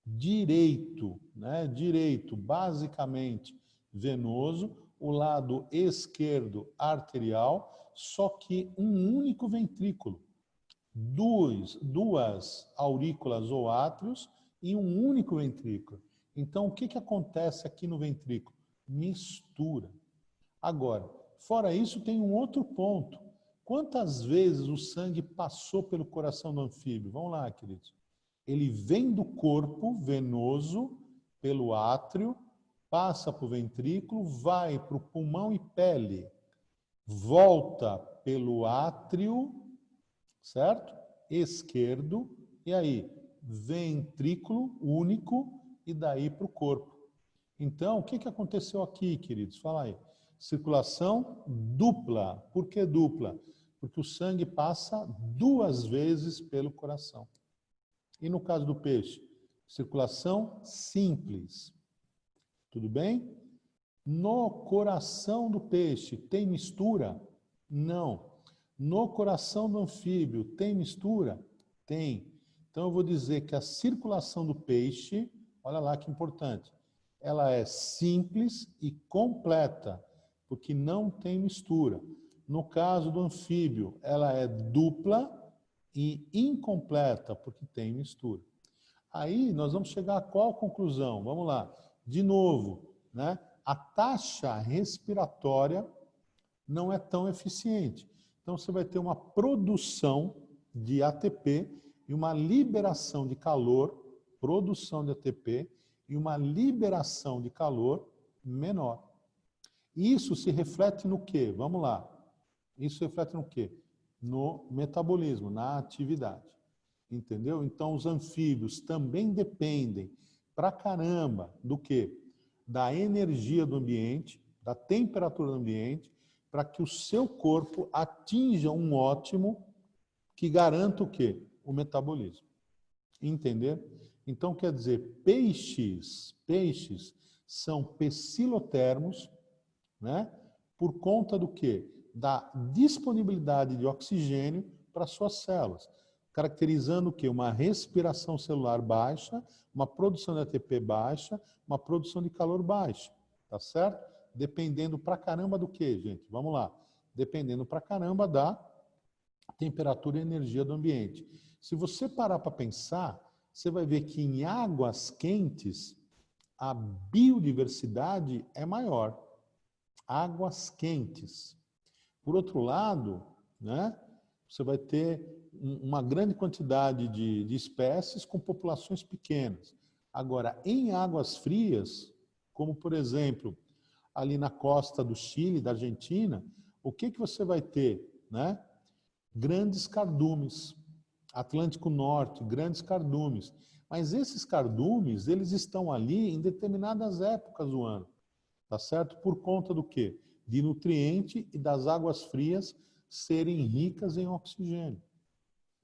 A: direito, basicamente venoso, o lado esquerdo arterial, só que um único ventrículo. Duas aurículas ou átrios e um único ventrículo. Então, o que acontece aqui no ventrículo? Mistura. Agora, fora isso, tem um outro ponto. Quantas vezes o sangue passou pelo coração do anfíbio? Vamos lá, queridos. Ele vem do corpo venoso, pelo átrio, passa para o ventrículo, vai para o pulmão e pele, volta pelo átrio, certo? Esquerdo, e aí, ventrículo único, e daí para o corpo. Então, o que aconteceu aqui, queridos? Fala aí. Circulação dupla. Por que dupla? Porque o sangue passa 2 vezes pelo coração. E no caso do peixe? Circulação simples. Tudo bem? No coração do peixe tem mistura? Não. No coração do anfíbio tem mistura? Tem. Então eu vou dizer que a circulação do peixe, olha lá que importante, ela é simples e completa, porque não tem mistura. No caso do anfíbio, ela é dupla e incompleta, porque tem mistura. Aí nós vamos chegar a qual conclusão? Vamos lá. De novo, né? A taxa respiratória não é tão eficiente. Então você vai ter uma produção de ATP e uma liberação de calor, produção de ATP e uma liberação de calor menor. Isso se reflete no quê? Vamos lá. Isso se reflete no quê? No metabolismo, na atividade. Entendeu? Então os anfíbios também dependem pra caramba do quê? Da energia do ambiente, da temperatura do ambiente, para que o seu corpo atinja um ótimo que garanta o quê? O metabolismo. Entender? Então, quer dizer, peixes são pecilotermos, né? Por conta do quê? Da disponibilidade de oxigênio para suas células, caracterizando o quê? Uma respiração celular baixa, uma produção de ATP baixa, uma produção de calor baixa, tá certo? Dependendo pra caramba do quê, gente? Vamos lá. Dependendo pra caramba da temperatura e energia do ambiente. Se você parar para pensar, você vai ver que em águas quentes a biodiversidade é maior. Águas quentes. Por outro lado, né, você vai ter uma grande quantidade de espécies com populações pequenas. Agora, em águas frias, como por exemplo, ali na costa do Chile, da Argentina, o que você vai ter? Né? Grandes cardumes. Atlântico Norte, grandes cardumes. Mas esses cardumes, eles estão ali em determinadas épocas do ano. Tá certo? Por conta do quê? De nutriente e das águas frias serem ricas em oxigênio.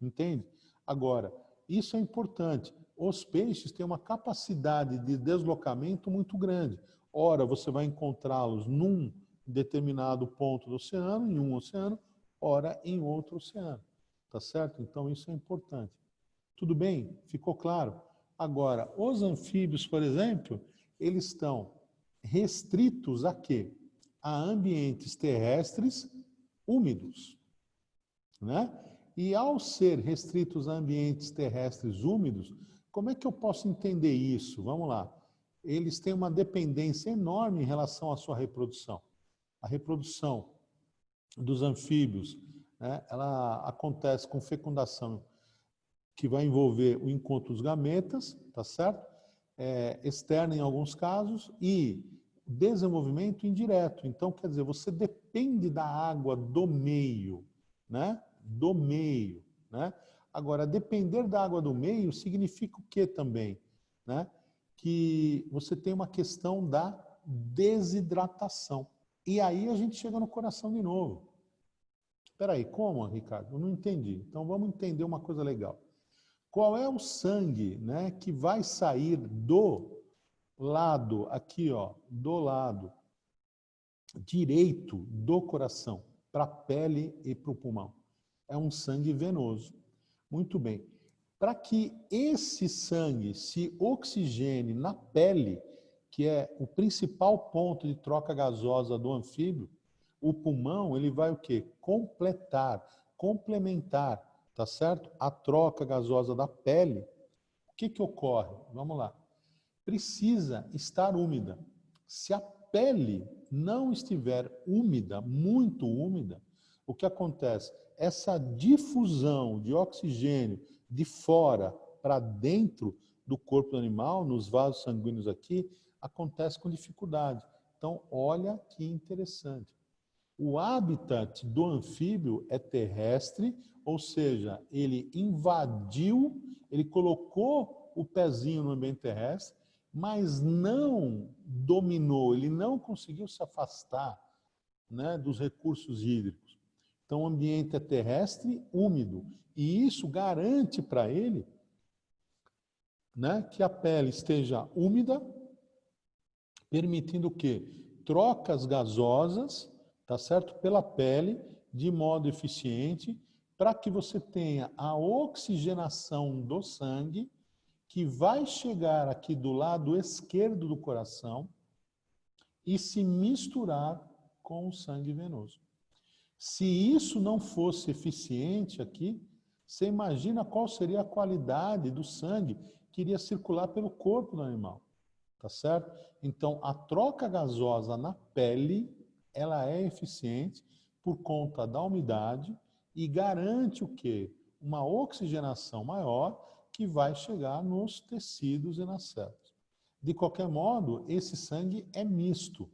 A: Entende? Agora, isso é importante. Os peixes têm uma capacidade de deslocamento muito grande. Ora, você vai encontrá-los num determinado ponto do oceano, em um oceano, ora em outro oceano. Tá certo? Então, isso é importante. Tudo bem? Ficou claro? Agora, os anfíbios, por exemplo, eles estão restritos a quê? A ambientes terrestres úmidos, né? E ao ser restritos a ambientes terrestres úmidos, como é que eu posso entender isso? Vamos lá. Eles têm uma dependência enorme em relação à sua reprodução. A reprodução dos anfíbios, né, ela acontece com fecundação que vai envolver o encontro dos gametas, tá certo? Externa em alguns casos e desenvolvimento indireto. Então, quer dizer, você depende da água do meio, né? Do meio, né? Agora, depender da água do meio significa o quê também? Né? Que você tem uma questão da desidratação. E aí a gente chega no coração de novo. Espera aí, como, Ricardo? Eu não entendi. Então, vamos entender uma coisa legal. Qual é o sangue, né, que vai sair do lado, aqui, ó, do lado direito do coração, para a pele e para o pulmão? É um sangue venoso. Muito bem. Para que esse sangue se oxigene na pele, que é o principal ponto de troca gasosa do anfíbio, o pulmão, ele vai o quê? Complementar, tá certo? A troca gasosa da pele. O que que ocorre? Vamos lá. Precisa estar úmida. Se a pele não estiver úmida, muito úmida, o que acontece? Essa difusão de oxigênio de fora para dentro do corpo do animal, nos vasos sanguíneos aqui, acontece com dificuldade. Então, olha que interessante. O habitat do anfíbio é terrestre, ou seja, ele invadiu, ele colocou o pezinho no ambiente terrestre, mas não dominou, ele não conseguiu se afastar, né, dos recursos hídricos. Então, o ambiente é terrestre, úmido, e isso garante para ele, né, que a pele esteja úmida, permitindo o quê? Trocas gasosas, tá certo? Pela pele, de modo eficiente, para que você tenha a oxigenação do sangue, que vai chegar aqui do lado esquerdo do coração e se misturar com o sangue venoso. Se isso não fosse eficiente aqui, você imagina qual seria a qualidade do sangue que iria circular pelo corpo do animal, tá certo? Então, a troca gasosa na pele, ela é eficiente por conta da umidade e garante o quê? Uma oxigenação maior que vai chegar nos tecidos e nas células. De qualquer modo, esse sangue é misto.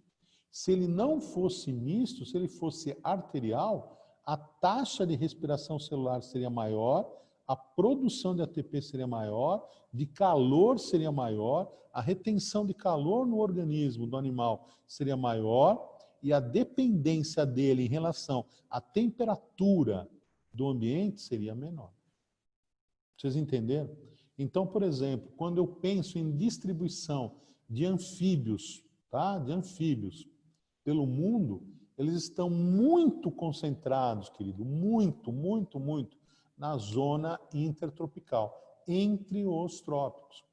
A: Se ele não fosse misto, se ele fosse arterial, a taxa de respiração celular seria maior, a produção de ATP seria maior, de calor seria maior, a retenção de calor no organismo do animal seria maior e a dependência dele em relação à temperatura do ambiente seria menor. Vocês entenderam? Então, por exemplo, quando eu penso em distribuição de anfíbios, tá? De anfíbios pelo mundo, eles estão muito concentrados, querido, muito, na zona intertropical, entre os trópicos,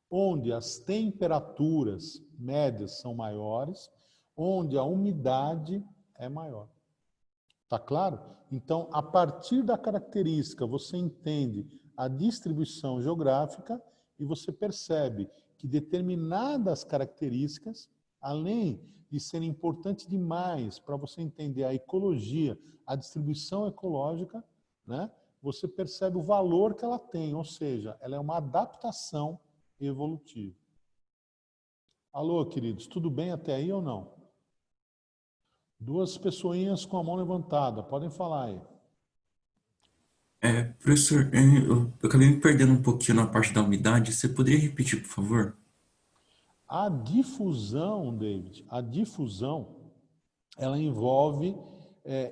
A: onde as temperaturas médias são maiores, onde a umidade é maior. Tá claro? Então, a partir da característica, você entende a distribuição geográfica e você percebe que determinadas características, além de serem importantes demais para você entender a ecologia, a distribuição ecológica, né, você percebe o valor que ela tem, ou seja, ela é uma adaptação evolutiva. Alô, queridos, tudo bem até aí ou não? Duas pessoinhas com a mão levantada, podem falar aí.
C: Professor, eu acabei me perdendo um pouquinho na parte da umidade. Você poderia repetir, por favor?
A: A difusão, David, a difusão, ela envolve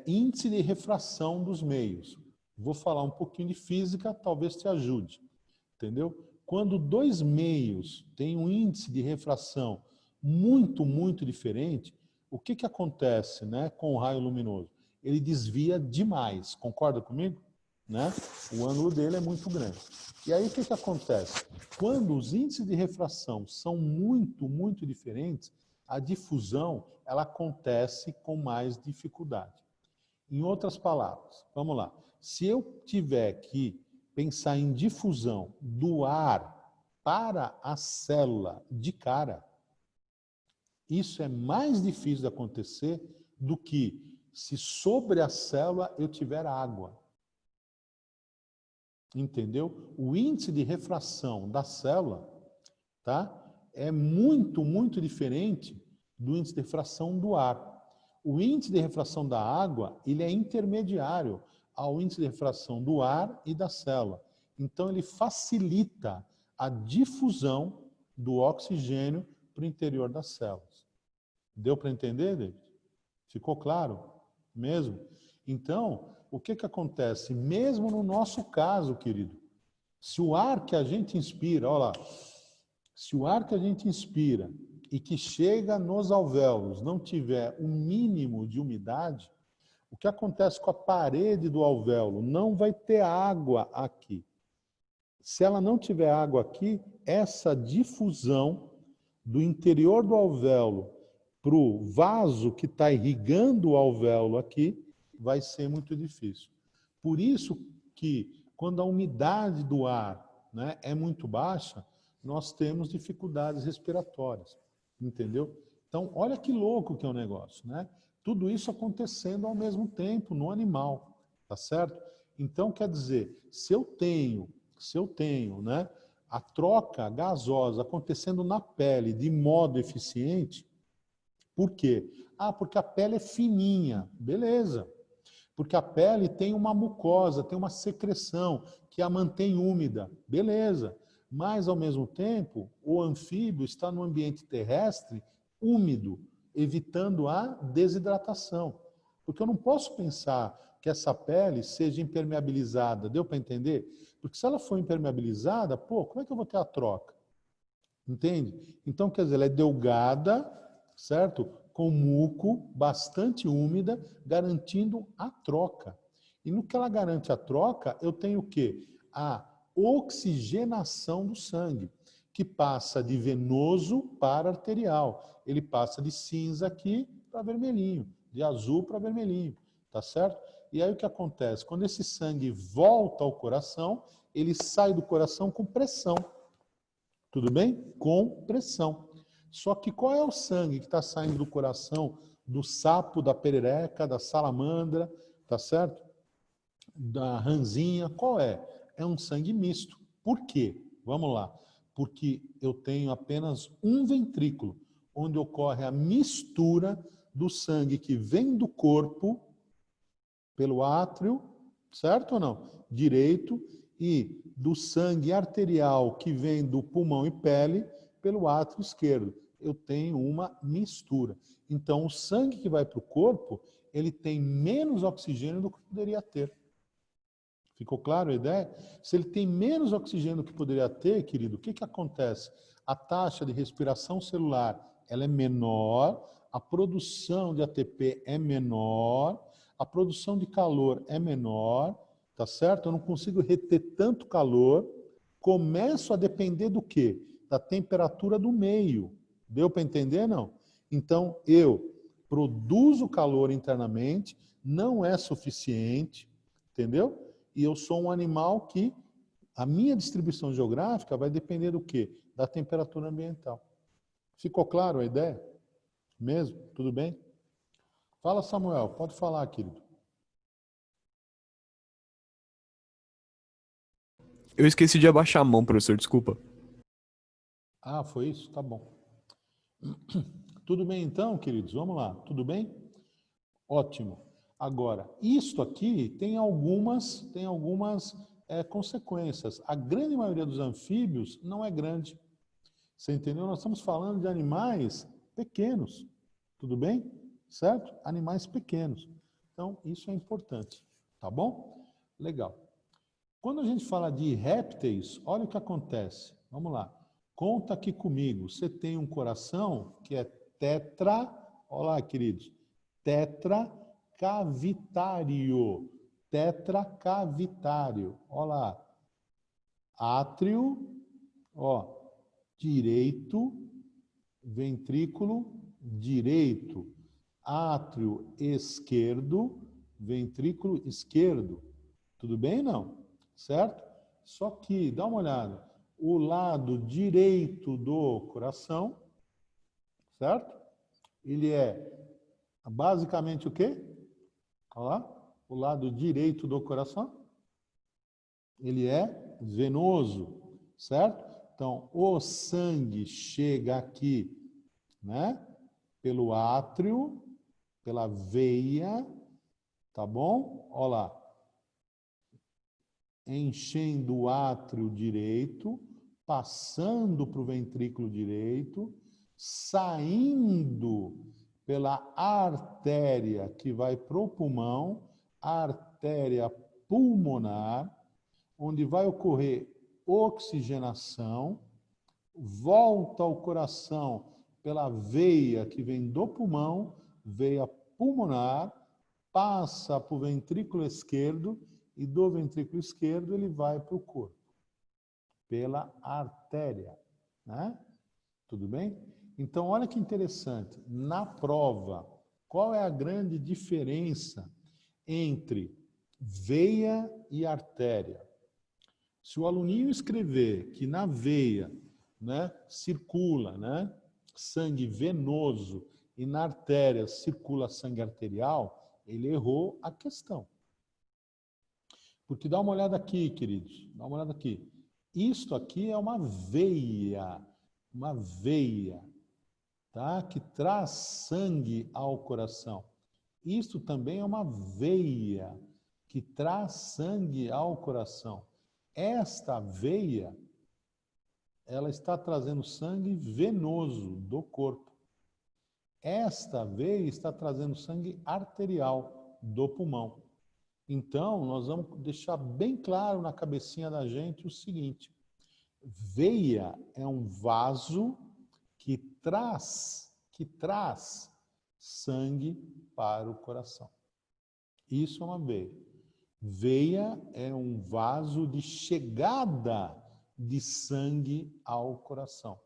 A: índice de refração dos meios. Vou falar um pouquinho de física, talvez te ajude, entendeu? Quando dois meios têm um índice de refração muito diferente, o que que acontece, né, com o raio luminoso? Ele desvia demais, concorda comigo? Né? O ângulo dele é muito grande. E aí o que que acontece? Quando os índices de refração são muito diferentes, a difusão ela acontece com mais dificuldade. Em outras palavras, vamos lá. Se eu tiver que pensar em difusão do ar para a célula de cara, isso é mais difícil de acontecer do que se sobre a célula eu tiver água. Entendeu? O índice de refração da célula, tá, é muito diferente do índice de refração do ar. O índice de refração da água, ele é intermediário ao índice de refração do ar e da célula. Então, ele facilita a difusão do oxigênio para o interior das células. Deu para entender, David? Ficou claro? Mesmo? Então, o que que acontece? Mesmo no nosso caso, querido, se o ar que a gente inspira, olha lá, se o ar que a gente inspira e que chega nos alvéolos não tiver um mínimo de umidade, o que acontece com a parede do alvéolo? Não vai ter água aqui. Se ela não tiver água aqui, essa difusão do interior do alvéolo para o vaso que está irrigando o alvéolo aqui, vai ser muito difícil. Por isso que, quando a umidade do ar, né, é muito baixa, nós temos dificuldades respiratórias, entendeu? Então, olha que louco que é o negócio, né? Tudo isso acontecendo ao mesmo tempo no animal, tá certo? Então, quer dizer, se eu tenho, né, a troca gasosa acontecendo na pele de modo eficiente, por quê? Ah, porque a pele é fininha, beleza. Porque a pele tem uma mucosa, tem uma secreção que a mantém úmida, beleza. Mas, ao mesmo tempo, o anfíbio está no ambiente terrestre úmido, evitando a desidratação. Porque eu não posso pensar que essa pele seja impermeabilizada, deu para entender? Porque se ela for impermeabilizada, pô, como é que eu vou ter a troca? Entende? Então, quer dizer, ela é delgada, certo? Com muco, bastante úmida, garantindo a troca. E no que ela garante a troca, eu tenho o quê? A oxigenação do sangue, que passa de venoso para arterial. Ele passa de cinza aqui para vermelhinho, de azul para vermelhinho, tá certo? E aí o que acontece? Quando esse sangue volta ao coração, ele sai do coração com pressão. Tudo bem? Com pressão. Só que qual é o sangue que está saindo do coração do sapo, da perereca, da salamandra, tá certo? Da ranzinha? Qual é? É um sangue misto. Por quê? Vamos lá. Porque eu tenho apenas um ventrículo, onde ocorre a mistura do sangue que vem do corpo pelo átrio, certo ou não? Direito, e do sangue arterial que vem do pulmão e pele pelo átrio esquerdo. Eu tenho uma mistura. Então, o sangue que vai para o corpo, ele tem menos oxigênio do que poderia ter. Ficou claro a ideia? Se ele tem menos oxigênio do que poderia ter, querido, o que que acontece? A taxa de respiração celular, ela é menor, a produção de ATP é menor, a produção de calor é menor, tá certo? Eu não consigo reter tanto calor, começo a depender do quê? Da temperatura do meio. Deu para entender, não? Então, eu produzo calor internamente, não é suficiente, entendeu? E eu sou um animal que a minha distribuição geográfica vai depender do quê? Da temperatura ambiental. Ficou claro a ideia? Mesmo? Tudo bem? Fala, Samuel. Pode falar, querido.
D: Eu esqueci de abaixar a mão, professor, desculpa.
A: Ah, foi isso? Tá bom. Tudo bem então, queridos? Vamos lá. Tudo bem? Ótimo. Agora, isto aqui tem algumas consequências. A grande maioria dos anfíbios não é grande. Você entendeu? Nós estamos falando de animais pequenos. Tudo bem? Certo? Animais pequenos. Então, isso é importante. Tá bom? Legal. Quando a gente fala de répteis, olha o que acontece. Vamos lá. Conta aqui comigo. Você tem um coração que é olha lá, queridos, tetracavitário. Tetracavitário. Olha lá. Átrio, ó, direito, ventrículo direito. Átrio esquerdo, ventrículo esquerdo. Tudo bem, não? Certo? Só que, dá uma olhada, o lado direito do coração, certo? Ele é basicamente o quê? Olha lá, o lado direito do coração, ele é venoso, certo? Então, o sangue chega aqui, né? Pelo átrio, pela veia, tá bom? Olha lá. Enchendo o átrio direito, passando para o ventrículo direito, saindo pela artéria que vai para o pulmão, artéria pulmonar, onde vai ocorrer oxigenação, volta ao coração pela veia que vem do pulmão, veia pulmonar, passa para o ventrículo esquerdo e do ventrículo esquerdo ele vai para o corpo, pela artéria, né? Tudo bem? Então, olha que interessante. Na prova, qual é a grande diferença entre veia e artéria? Se o aluninho escrever que na veia, né, circula, né, sangue venoso e na artéria circula sangue arterial, ele errou a questão. Porque dá uma olhada aqui, queridos, dá uma olhada aqui. Isto aqui é uma veia, tá? Que traz sangue ao coração. Isto também é uma veia que traz sangue ao coração. Esta veia, ela está trazendo sangue venoso do corpo. Esta veia está trazendo sangue arterial do pulmão. Então, nós vamos deixar bem claro na cabecinha da gente o seguinte: veia é um vaso que traz sangue para o coração. Isso é uma veia. Veia é um vaso de chegada de sangue ao coração.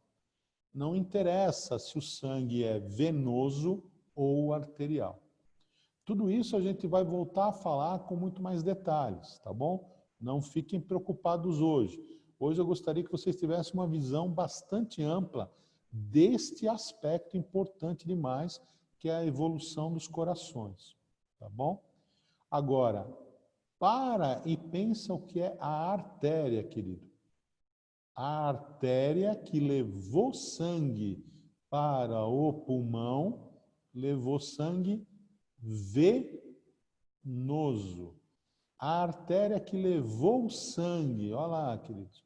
A: Não interessa se o sangue é venoso ou arterial. Tudo isso a gente vai voltar a falar com muito mais detalhes, tá bom? Não fiquem preocupados hoje. Hoje eu gostaria que vocês tivessem uma visão bastante ampla deste aspecto importante demais, que é a evolução dos corações, tá bom? Agora, para e pensa o que é a artéria, querido. A artéria que levou sangue para o pulmão, levou sangue venoso. A artéria que levou o sangue, olha lá, queridos,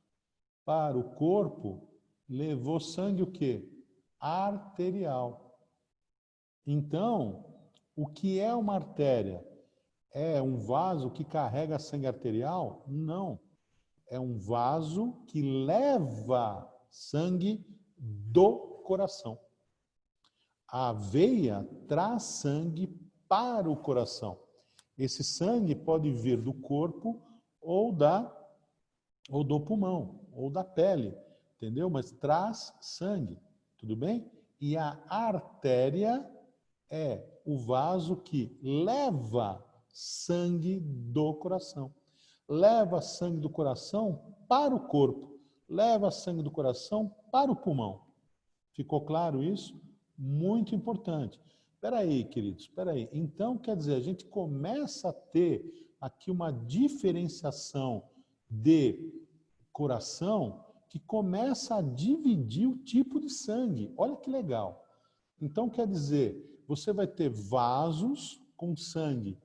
A: para o corpo, levou sangue o quê? Arterial. Então, o que é uma artéria? É um vaso que carrega sangue arterial? Não. É um vaso que leva sangue do coração. A veia traz sangue para o coração. Esse sangue pode vir do corpo ou do pulmão, ou da pele, entendeu? Mas traz sangue, tudo bem? E a artéria é o vaso que leva sangue do coração. Leva sangue do coração para o corpo, leva sangue do coração para o pulmão. Ficou claro isso? Muito importante. Espera aí, queridos, espera aí. Então, quer dizer, a gente começa a ter aqui uma diferenciação de coração que começa a dividir o tipo de sangue. Olha que legal. Então, quer dizer, você vai ter vasos com sangue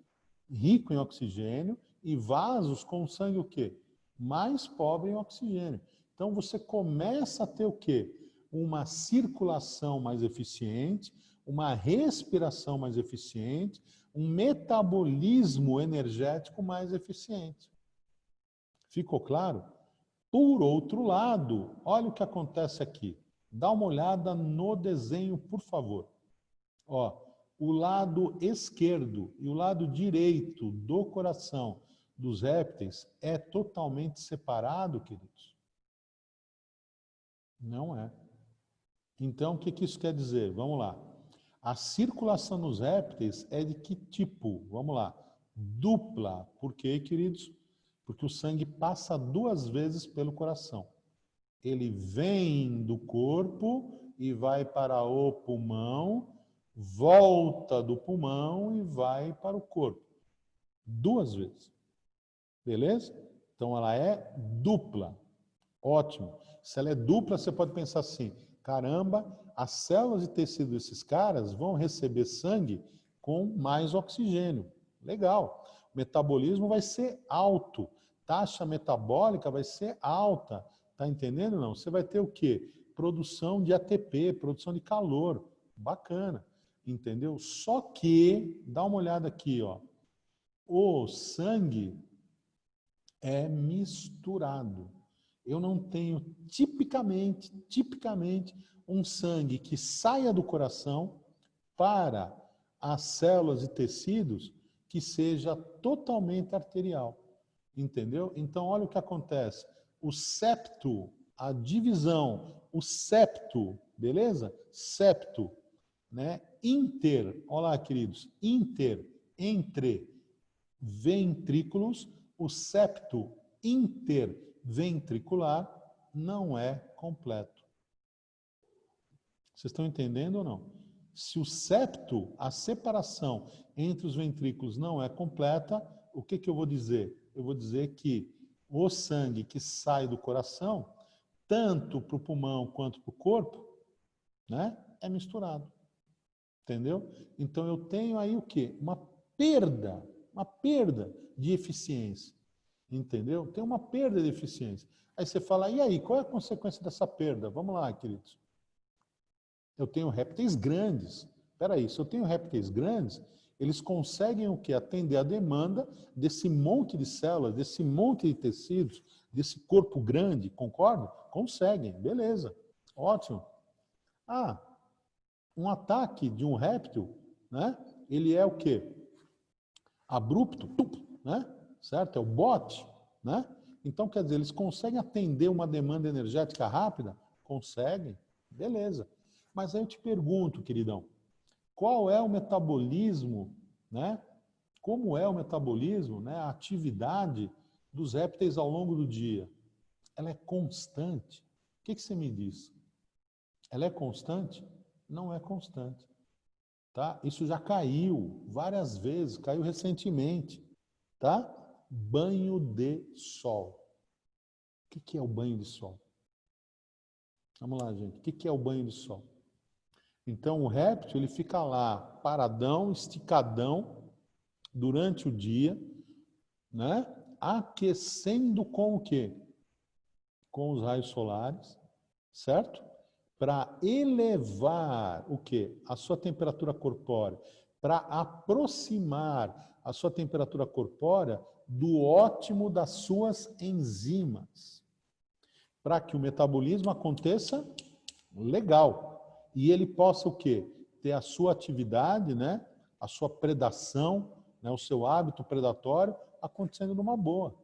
A: rico em oxigênio e vasos com sangue o quê? Mais pobre em oxigênio. Então, você começa a ter o quê? Uma circulação mais eficiente, uma respiração mais eficiente, um metabolismo energético mais eficiente. Ficou claro? Por outro lado, olha o que acontece aqui. Dá uma olhada no desenho, por favor. Ó, o lado esquerdo e o lado direito do coração dos répteis é totalmente separado, queridos? Não é. Então, o que isso quer dizer? Vamos lá. A circulação nos répteis é de que tipo? Vamos lá. Dupla. Por quê, queridos? Porque o sangue passa 2 vezes pelo coração. Ele vem do corpo e vai para o pulmão, volta do pulmão e vai para o corpo. 2 vezes. Beleza? Então ela é dupla. Ótimo. Se ela é dupla, você pode pensar assim: caramba, as células de tecido desses caras vão receber sangue com mais oxigênio. Legal. O metabolismo vai ser alto. Taxa metabólica vai ser alta. Tá entendendo, não? Você vai ter o quê? Produção de ATP, produção de calor. Bacana. Entendeu? Só que, dá uma olhada aqui, ó. O sangue é misturado. Eu não tenho tipicamente um sangue que saia do coração para as células e tecidos que seja totalmente arterial. Entendeu? Então, olha o que acontece. O septo, a divisão, o septo beleza? Septo, né? Inter, olha lá, queridos, inter, entre ventrículos, o septo interventricular não é completo. Vocês estão entendendo ou não? Se o septo, a separação entre os ventrículos não é completa, o que eu vou dizer? Eu vou dizer que o sangue que sai do coração, tanto para o pulmão quanto para o corpo, né, é misturado. Entendeu? Então eu tenho aí o quê? Uma perda de eficiência. Entendeu? Tem uma perda de eficiência. Aí você fala, e aí, qual é a consequência dessa perda? Vamos lá, queridos. Eu tenho répteis grandes. Espera aí, se eu tenho répteis grandes, eles conseguem o quê? Atender a demanda desse monte de células, desse monte de tecidos, desse corpo grande, concorda? Conseguem, beleza, ótimo. Ah, um ataque de um réptil, né? Ele é o quê? Abrupto, né? Certo? É o bote, né? Então, quer dizer, eles conseguem atender uma demanda energética rápida? Conseguem, beleza. Mas aí eu te pergunto, queridão, qual é o metabolismo, né? Como é o metabolismo, né? A atividade dos répteis ao longo do dia? Ela é constante? O que você me diz? Ela é constante? Não é constante. Tá? Isso já caiu várias vezes, caiu recentemente. Tá? Banho de sol. O que é o banho de sol? Vamos lá, gente. O que é o banho de sol? Então, o réptil ele fica lá, paradão, esticadão, durante o dia, né? Aquecendo com o quê? Com os raios solares, certo? Para elevar o quê? A sua temperatura corpórea, para aproximar a sua temperatura corpórea do ótimo das suas enzimas, para que o metabolismo aconteça legal e ele possa o quê? Ter a sua atividade, né? A sua predação, né? O seu hábito predatório acontecendo numa boa.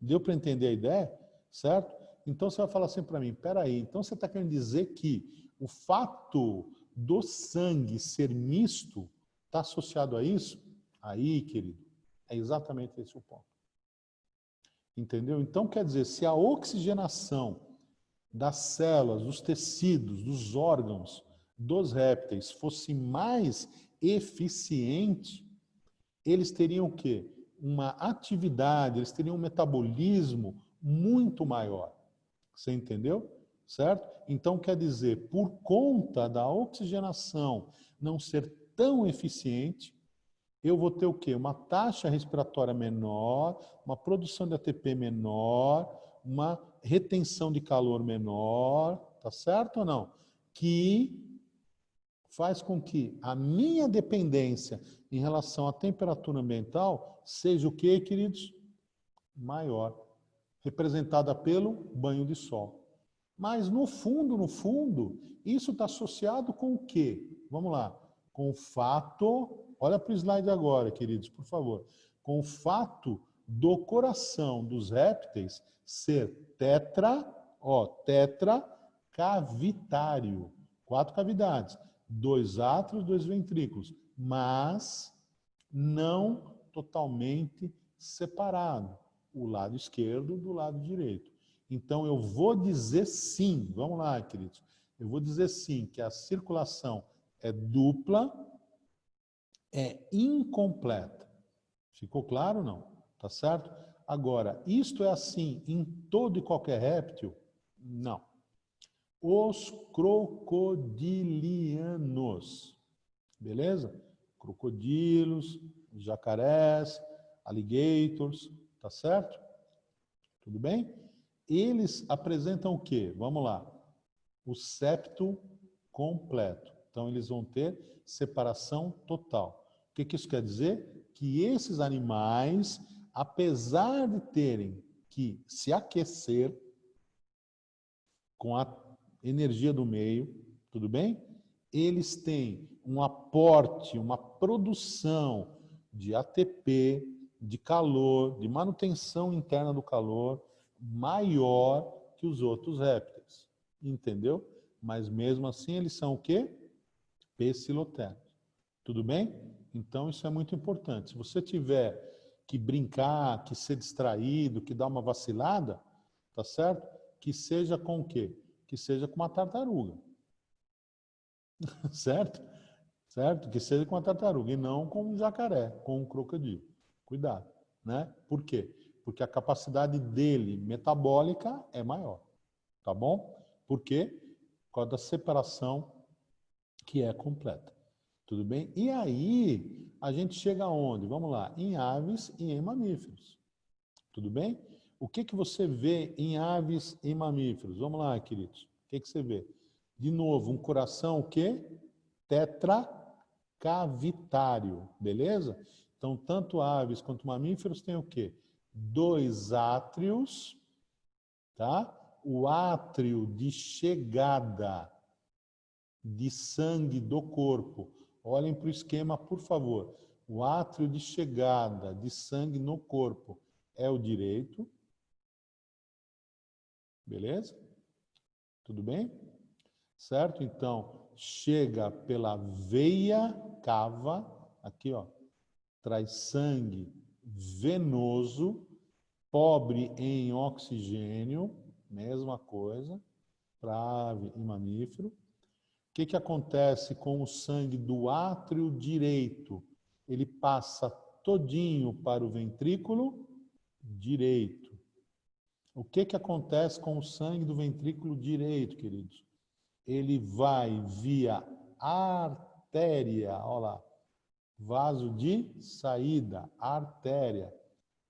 A: Deu para entender a ideia? Certo? Então você vai falar assim para mim, peraí, então você está querendo dizer que o fato do sangue ser misto está associado a isso? Aí, querido, é exatamente esse o ponto. Entendeu? Então quer dizer, se a oxigenação das células, dos tecidos, dos órgãos, dos répteis fosse mais eficiente, eles teriam o quê? Uma atividade, eles teriam um metabolismo muito maior. Você entendeu? Certo? Então, quer dizer, por conta da oxigenação não ser tão eficiente, eu vou ter o quê? Uma taxa respiratória menor, uma produção de ATP menor, uma retenção de calor menor, tá certo ou não? Que faz com que a minha dependência em relação à temperatura ambiental seja o quê, queridos? Maior, representada pelo banho de sol. Mas no fundo, isso está associado com o quê? Vamos lá. Com o fato, olha para o slide agora, queridos, por favor. Com o fato do coração dos répteis ser tetracavitário. 4 cavidades. 2 átrios, 2 ventrículos. Mas não totalmente separado. O lado esquerdo do lado direito. Então, eu vou dizer sim, vamos lá, queridos, eu vou dizer sim que a circulação é dupla, é incompleta. Ficou claro ou não? Tá certo? Agora, isto é assim em todo e qualquer réptil? Não. Os crocodilianos, beleza? Crocodilos, jacarés, alligators, tá certo? Tudo bem? Eles apresentam o quê? Vamos lá. O septo completo. Então, eles vão ter separação total. O que isso quer dizer? Que esses animais, apesar de terem que se aquecer com a energia do meio, tudo bem? Eles têm um aporte, uma produção de ATP, de calor, de manutenção interna do calor, maior que os outros répteis. Entendeu? Mas mesmo assim eles são o quê? Pecilotérmicos. Tudo bem? Então isso é muito importante. Se você tiver que brincar, que ser distraído, que dar uma vacilada, tá certo? Que seja com o quê? Que seja com uma tartaruga. Certo? Certo? Que seja com uma tartaruga e não com um jacaré, com um crocodilo. Cuidado, né? Por quê? Porque a capacidade dele metabólica é maior, tá bom? Por quê? Por causa da separação que é completa. Tudo bem? E aí, a gente chega aonde? Vamos lá, em aves e em mamíferos. Tudo bem? O que que você vê em aves e mamíferos? Vamos lá, queridos. O que que você vê? De novo, um coração o quê? Tetracavitário, beleza? Então, tanto aves quanto mamíferos têm o quê? 2 átrios, tá? O átrio de chegada de sangue do corpo. Olhem para o esquema, por favor. O átrio de chegada de sangue no corpo é o direito. Beleza? Tudo bem? Certo? Então, chega pela veia cava, aqui ó, traz sangue venoso, pobre em oxigênio, mesma coisa, para ave e mamífero. O que que acontece com o sangue do átrio direito? Ele passa todinho para o ventrículo direito. O que que acontece com o sangue do ventrículo direito, queridos? Ele vai via artéria, olha lá, vaso de saída, artéria,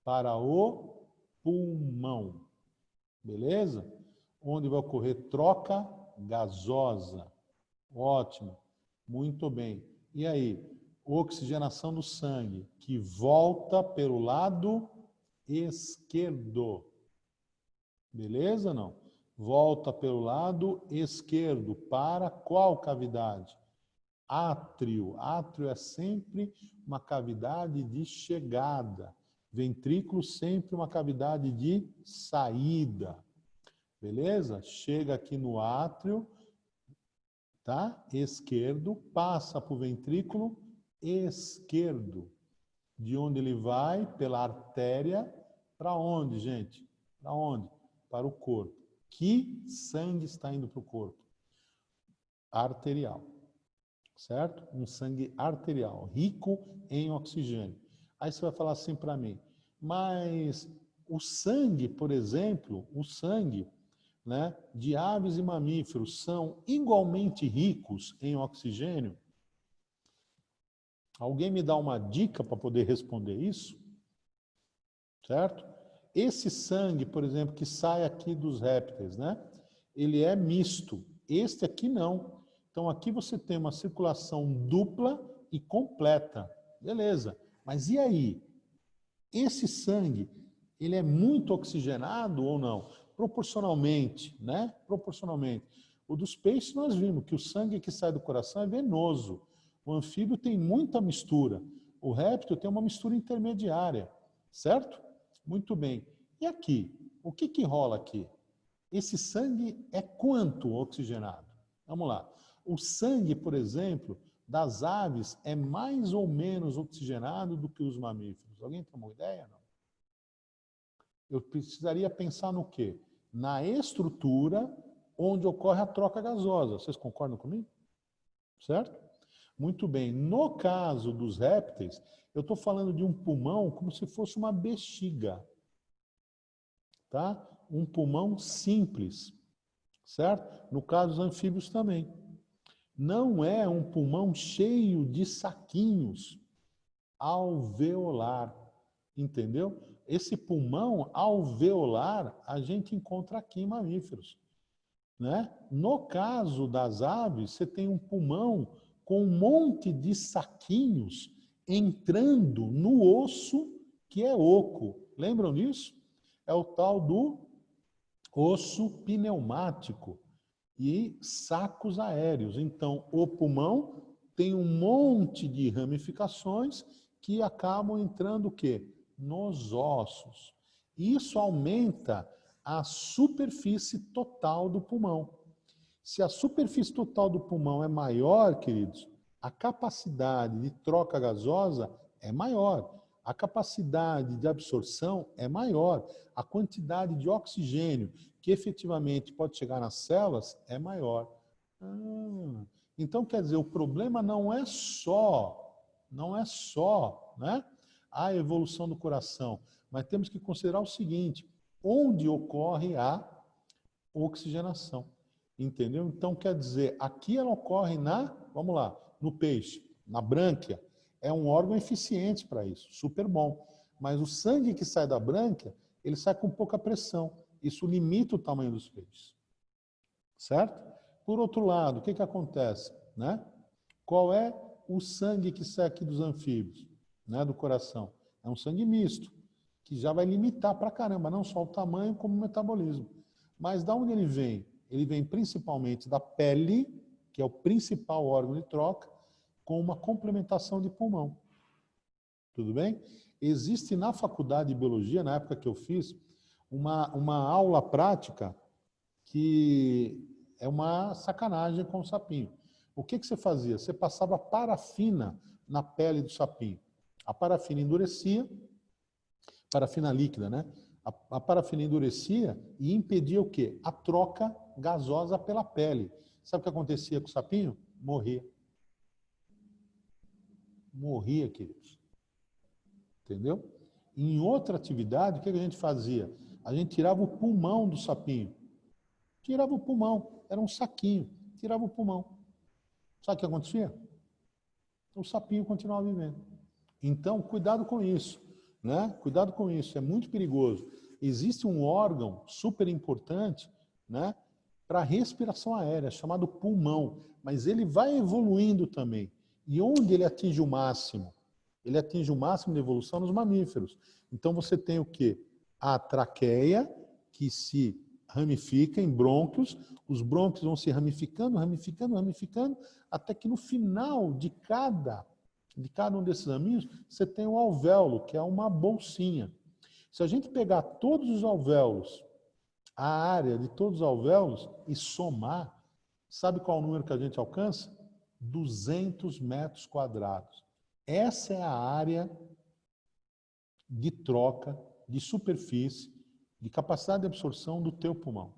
A: para o pulmão, beleza? Onde vai ocorrer troca gasosa. Ótimo, muito bem. E aí, oxigenação do sangue, que volta pelo lado esquerdo. Beleza ou não? Volta pelo lado esquerdo. Para qual cavidade? Átrio. Átrio é sempre uma cavidade de chegada. Ventrículo sempre uma cavidade de saída. Beleza? Chega aqui no átrio, tá? Esquerdo, passa para o ventrículo esquerdo. De onde ele vai? Pela artéria. Para onde, gente? Para onde? Para o corpo. Que sangue está indo para o corpo? Arterial. Certo? Um sangue arterial, rico em oxigênio. Aí você vai falar assim para mim, mas o sangue, por exemplo, o sangue, né, de aves e mamíferos são igualmente ricos em oxigênio? Alguém me dá uma dica para poder responder isso? Certo? Esse sangue, por exemplo, que sai aqui dos répteis, né? Ele é misto. Este aqui não. Então aqui você tem uma circulação dupla e completa. Beleza. Mas e aí? Esse sangue, ele é muito oxigenado ou não? Proporcionalmente, né? Proporcionalmente. O dos peixes nós vimos que o sangue que sai do coração é venoso. O anfíbio tem muita mistura. O réptil tem uma mistura intermediária. Certo? Muito bem. E aqui? O que que rola aqui? Esse sangue é quanto oxigenado? Vamos lá. O sangue, por exemplo, das aves é mais ou menos oxigenado do que os mamíferos. Alguém tem uma ideia? Não? Eu precisaria pensar no quê? Na estrutura onde ocorre a troca gasosa. Vocês concordam comigo? Certo? Muito bem. No caso dos répteis, eu estou falando de um pulmão como se fosse uma bexiga. Tá? Um pulmão simples. Certo? No caso dos anfíbios também. Não é um pulmão cheio de saquinhos alveolar. Entendeu? Esse pulmão alveolar a gente encontra aqui em mamíferos. Né? No caso das aves, você tem um pulmão com um monte de saquinhos entrando no osso que é oco. Lembram disso? É o tal do osso pneumático e sacos aéreos. Então, o pulmão tem um monte de ramificações que acabam entrando o quê? Nos ossos. Isso aumenta a superfície total do pulmão. Se a superfície total do pulmão é maior, queridos, a capacidade de troca gasosa é maior. A capacidade de absorção é maior. A quantidade de oxigênio que efetivamente pode chegar nas células é maior. Então, quer dizer, o problema não é só, né, a evolução do coração, mas temos que considerar o seguinte, onde ocorre a oxigenação. Entendeu? Então, quer dizer, aqui ela ocorre vamos lá, no peixe, na brânquia. É um órgão eficiente para isso, super bom. Mas o sangue que sai da brânquia, ele sai com pouca pressão. Isso limita o tamanho dos peixes. Certo? Por outro lado, o que acontece? Né? Qual é o sangue que sai aqui dos anfíbios, né, do coração? É um sangue misto, que já vai limitar para caramba, não só o tamanho, como o metabolismo. Mas de onde ele vem? Ele vem principalmente da pele, que é o principal órgão de troca, com uma complementação de pulmão. Tudo bem? Existe na faculdade de biologia, na época que eu fiz, uma aula prática que é uma sacanagem com o sapinho. O que você fazia? Você passava parafina na pele do sapinho. A parafina endurecia, parafina líquida, né? A parafina endurecia e impedia o quê? A troca gasosa pela pele. Sabe o que acontecia com o sapinho? Morria. Morria, queridos. Entendeu? Em outra atividade, o que a gente fazia? A gente tirava o pulmão do sapinho. Tirava o pulmão. Era um saquinho. Tirava o pulmão. Sabe o que acontecia? O sapinho continuava vivendo. Então, cuidado com isso. Né? Cuidado com isso. É muito perigoso. Existe um órgão super importante, né, para a respiração aérea, chamado pulmão. Mas ele vai evoluindo também. E onde ele atinge o máximo? Ele atinge o máximo de evolução nos mamíferos. Então você tem o quê? A traqueia, que se ramifica em brônquios, os brônquios vão se ramificando, até que no final de cada um desses raminhos, você tem o alvéolo, que é uma bolsinha. Se a gente pegar todos os alvéolos, a área de todos os alvéolos, e somar, sabe qual é o número que a gente alcança? 200 metros quadrados. Essa é a área de troca, de superfície, de capacidade de absorção do teu pulmão.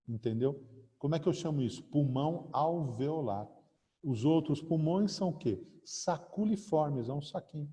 A: Entendeu? Como é que eu chamo isso? Pulmão alveolar. Os outros pulmões são o quê? Saculiformes, é um saquinho.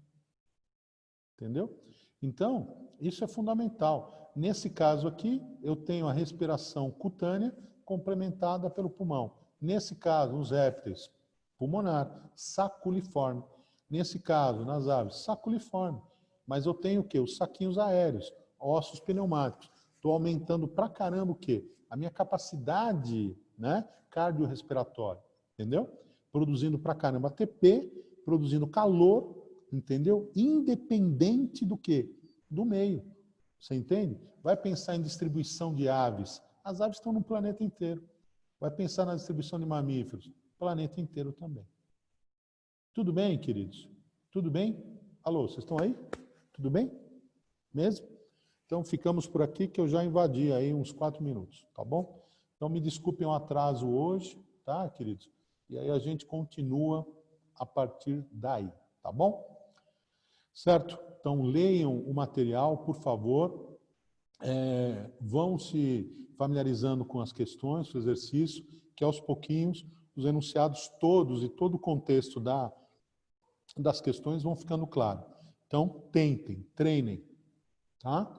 A: Entendeu? Então, isso é fundamental. Nesse caso aqui, eu tenho a respiração cutânea complementada pelo pulmão. Nesse caso, nos répteis, pulmonar, saculiforme. Nesse caso, nas aves, saculiforme. Mas eu tenho o quê? Os saquinhos aéreos, ossos pneumáticos. Estou aumentando pra caramba o quê? A minha capacidade, né, cardiorrespiratória. Entendeu? Produzindo pra caramba ATP, produzindo calor, entendeu? Independente do quê? Do meio. Você entende? Vai pensar em distribuição de aves. As aves estão no planeta inteiro. Vai pensar na distribuição de mamíferos. Planeta inteiro também. Tudo bem, queridos? Tudo bem? Alô, vocês estão aí? Tudo bem? Mesmo? Então ficamos por aqui que eu já invadi aí uns 4 minutos, tá bom? Então me desculpem o atraso hoje, tá, queridos? E aí a gente continua a partir daí, tá bom? Certo? Então leiam o material, por favor. Vão se familiarizando com as questões, o exercício, que aos pouquinhos os enunciados todos e todo o contexto das questões vão ficando claro. Então, tentem, treinem, tá?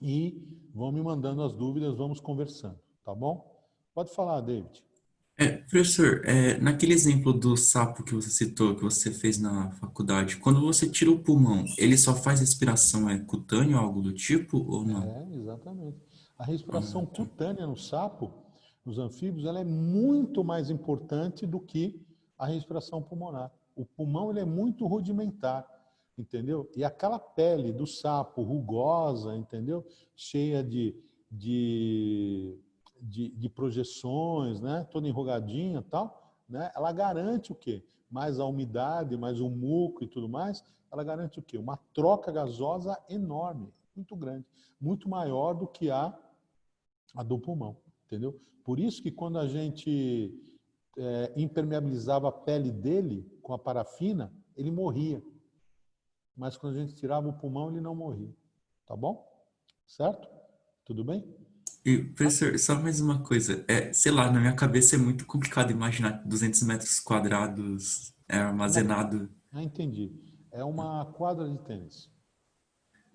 A: E vão me mandando as dúvidas, vamos conversando, tá bom? Pode falar, David.
C: Professor, naquele exemplo do sapo que você citou, que você fez na faculdade, quando você tira o pulmão, ele só faz respiração cutânea ou algo do tipo, ou não?
A: Exatamente. A respiração
C: Tá.
A: cutânea no sapo, nos anfíbios, ela é muito mais importante do que a respiração pulmonar. O pulmão ele é muito rudimentar, entendeu? E aquela pele do sapo rugosa, entendeu? Cheia de projeções, né? Toda enrugadinha e tal, né? Ela garante o quê? Mais a umidade, mais o muco e tudo mais, ela garante o quê? Uma troca gasosa enorme, muito grande, muito maior do que a do pulmão. entendeu? Por isso que quando a gente impermeabilizava a pele dele com a parafina, ele morria. Mas quando a gente tirava o pulmão, ele não morria. Tá bom? Certo? Tudo bem?
C: E, professor, só mais uma coisa. Sei lá, na minha cabeça é muito complicado imaginar 200 metros quadrados armazenado.
A: Entendi. É uma quadra de tênis.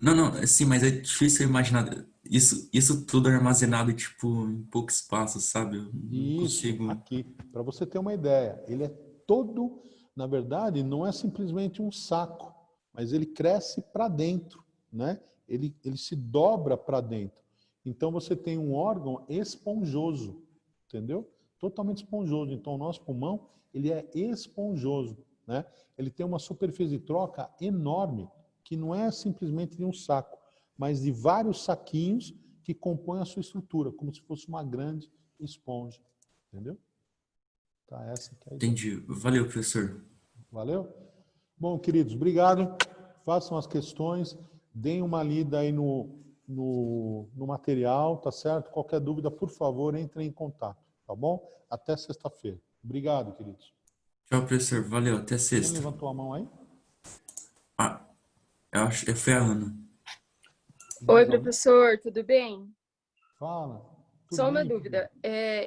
C: Não, não, sim, mas é difícil imaginar isso tudo armazenado, tipo, em pouco espaço, sabe? Eu não
A: Isso,
C: consigo.
A: aqui, para você ter uma ideia, ele é todo, na verdade, não é simplesmente um saco, mas ele cresce para dentro, né? Ele se dobra para dentro. Então você tem um órgão esponjoso, entendeu? Totalmente esponjoso. Então o nosso pulmão, ele é esponjoso, né? Ele tem uma superfície de troca enorme, que não é simplesmente de um saco, mas de vários saquinhos que compõem a sua estrutura, como se fosse uma grande esponja, entendeu? Tá, essa que é a ideia.
C: Entendi. Valeu, professor.
A: Valeu? Bom, queridos, obrigado. Façam as questões, deem uma lida aí no material, tá certo? Qualquer dúvida, por favor, entre em contato, tá bom? Até sexta-feira. Obrigado, queridos.
C: Tchau, professor. Valeu. Até
A: Quem
C: sexta.
A: levantou a mão aí?
C: Ah, eu acho que foi a Ana.
E: Oi,
A: Mais alguém?
E: professor, tudo bem?
A: Fala. Tudo
E: Só uma
A: bem?
E: dúvida.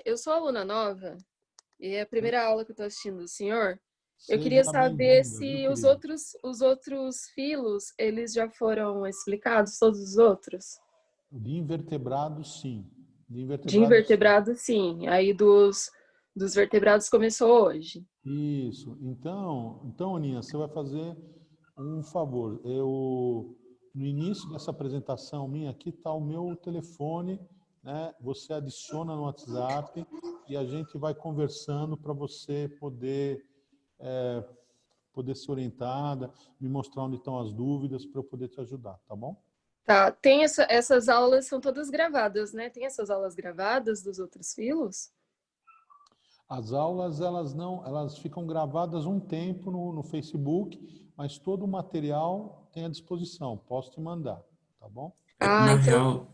E: Eu sou aluna nova e é a primeira aula que eu estou assistindo do senhor. Eu queria
A: Seja
E: saber
A: bem-vinda, viu,
E: se
A: querida?
E: os outros filos, eles já foram explicados, todos os outros?
A: De invertebrados, sim. De
E: De
A: invertebrados, sim.
E: invertebrados, sim. Aí dos vertebrados começou hoje.
A: Isso. Então, Aninha, você vai fazer um favor. No início dessa apresentação minha, aqui está o meu telefone, né? Você adiciona no WhatsApp e a gente vai conversando para você poder ser orientada, me mostrar onde estão as dúvidas para eu poder te ajudar, tá bom?
E: Tá, tem essas aulas são todas gravadas, né? Tem essas aulas gravadas dos outros filos?
A: As aulas, elas ficam gravadas um tempo no Facebook, mas todo o material tem à disposição. Posso te mandar, tá bom?
E: Ah,
C: Na
E: então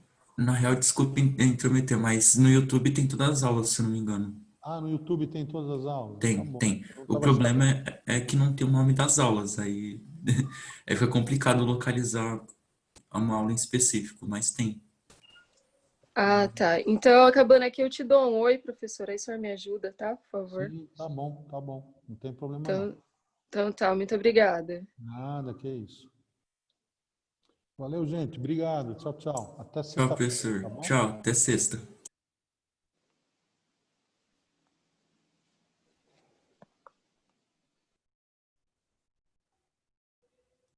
C: real, desculpe intrometer, mas no YouTube tem todas as aulas, se eu não me engano.
A: Ah, no YouTube tem todas as aulas? Tá
C: Tem,
A: bom.
C: tem.
A: Eu
C: O
A: estava
C: problema
A: achando.
C: é que não tem o nome das aulas, aí fica complicado localizar uma aula em específico, mas tem.
E: Ah, tá. Então, acabando aqui, eu te dou um oi, professor. Aí o senhor me ajuda, tá? Por favor.
A: Sim, tá bom, tá bom. Não tem problema não.
E: Então tá, muito obrigada.
A: Nada, que isso. Valeu, gente. Obrigado. Tchau, tchau. Até
C: Tchau,
A: sexta-feira, tá
C: professor.
A: bom?
C: Tchau, até sexta.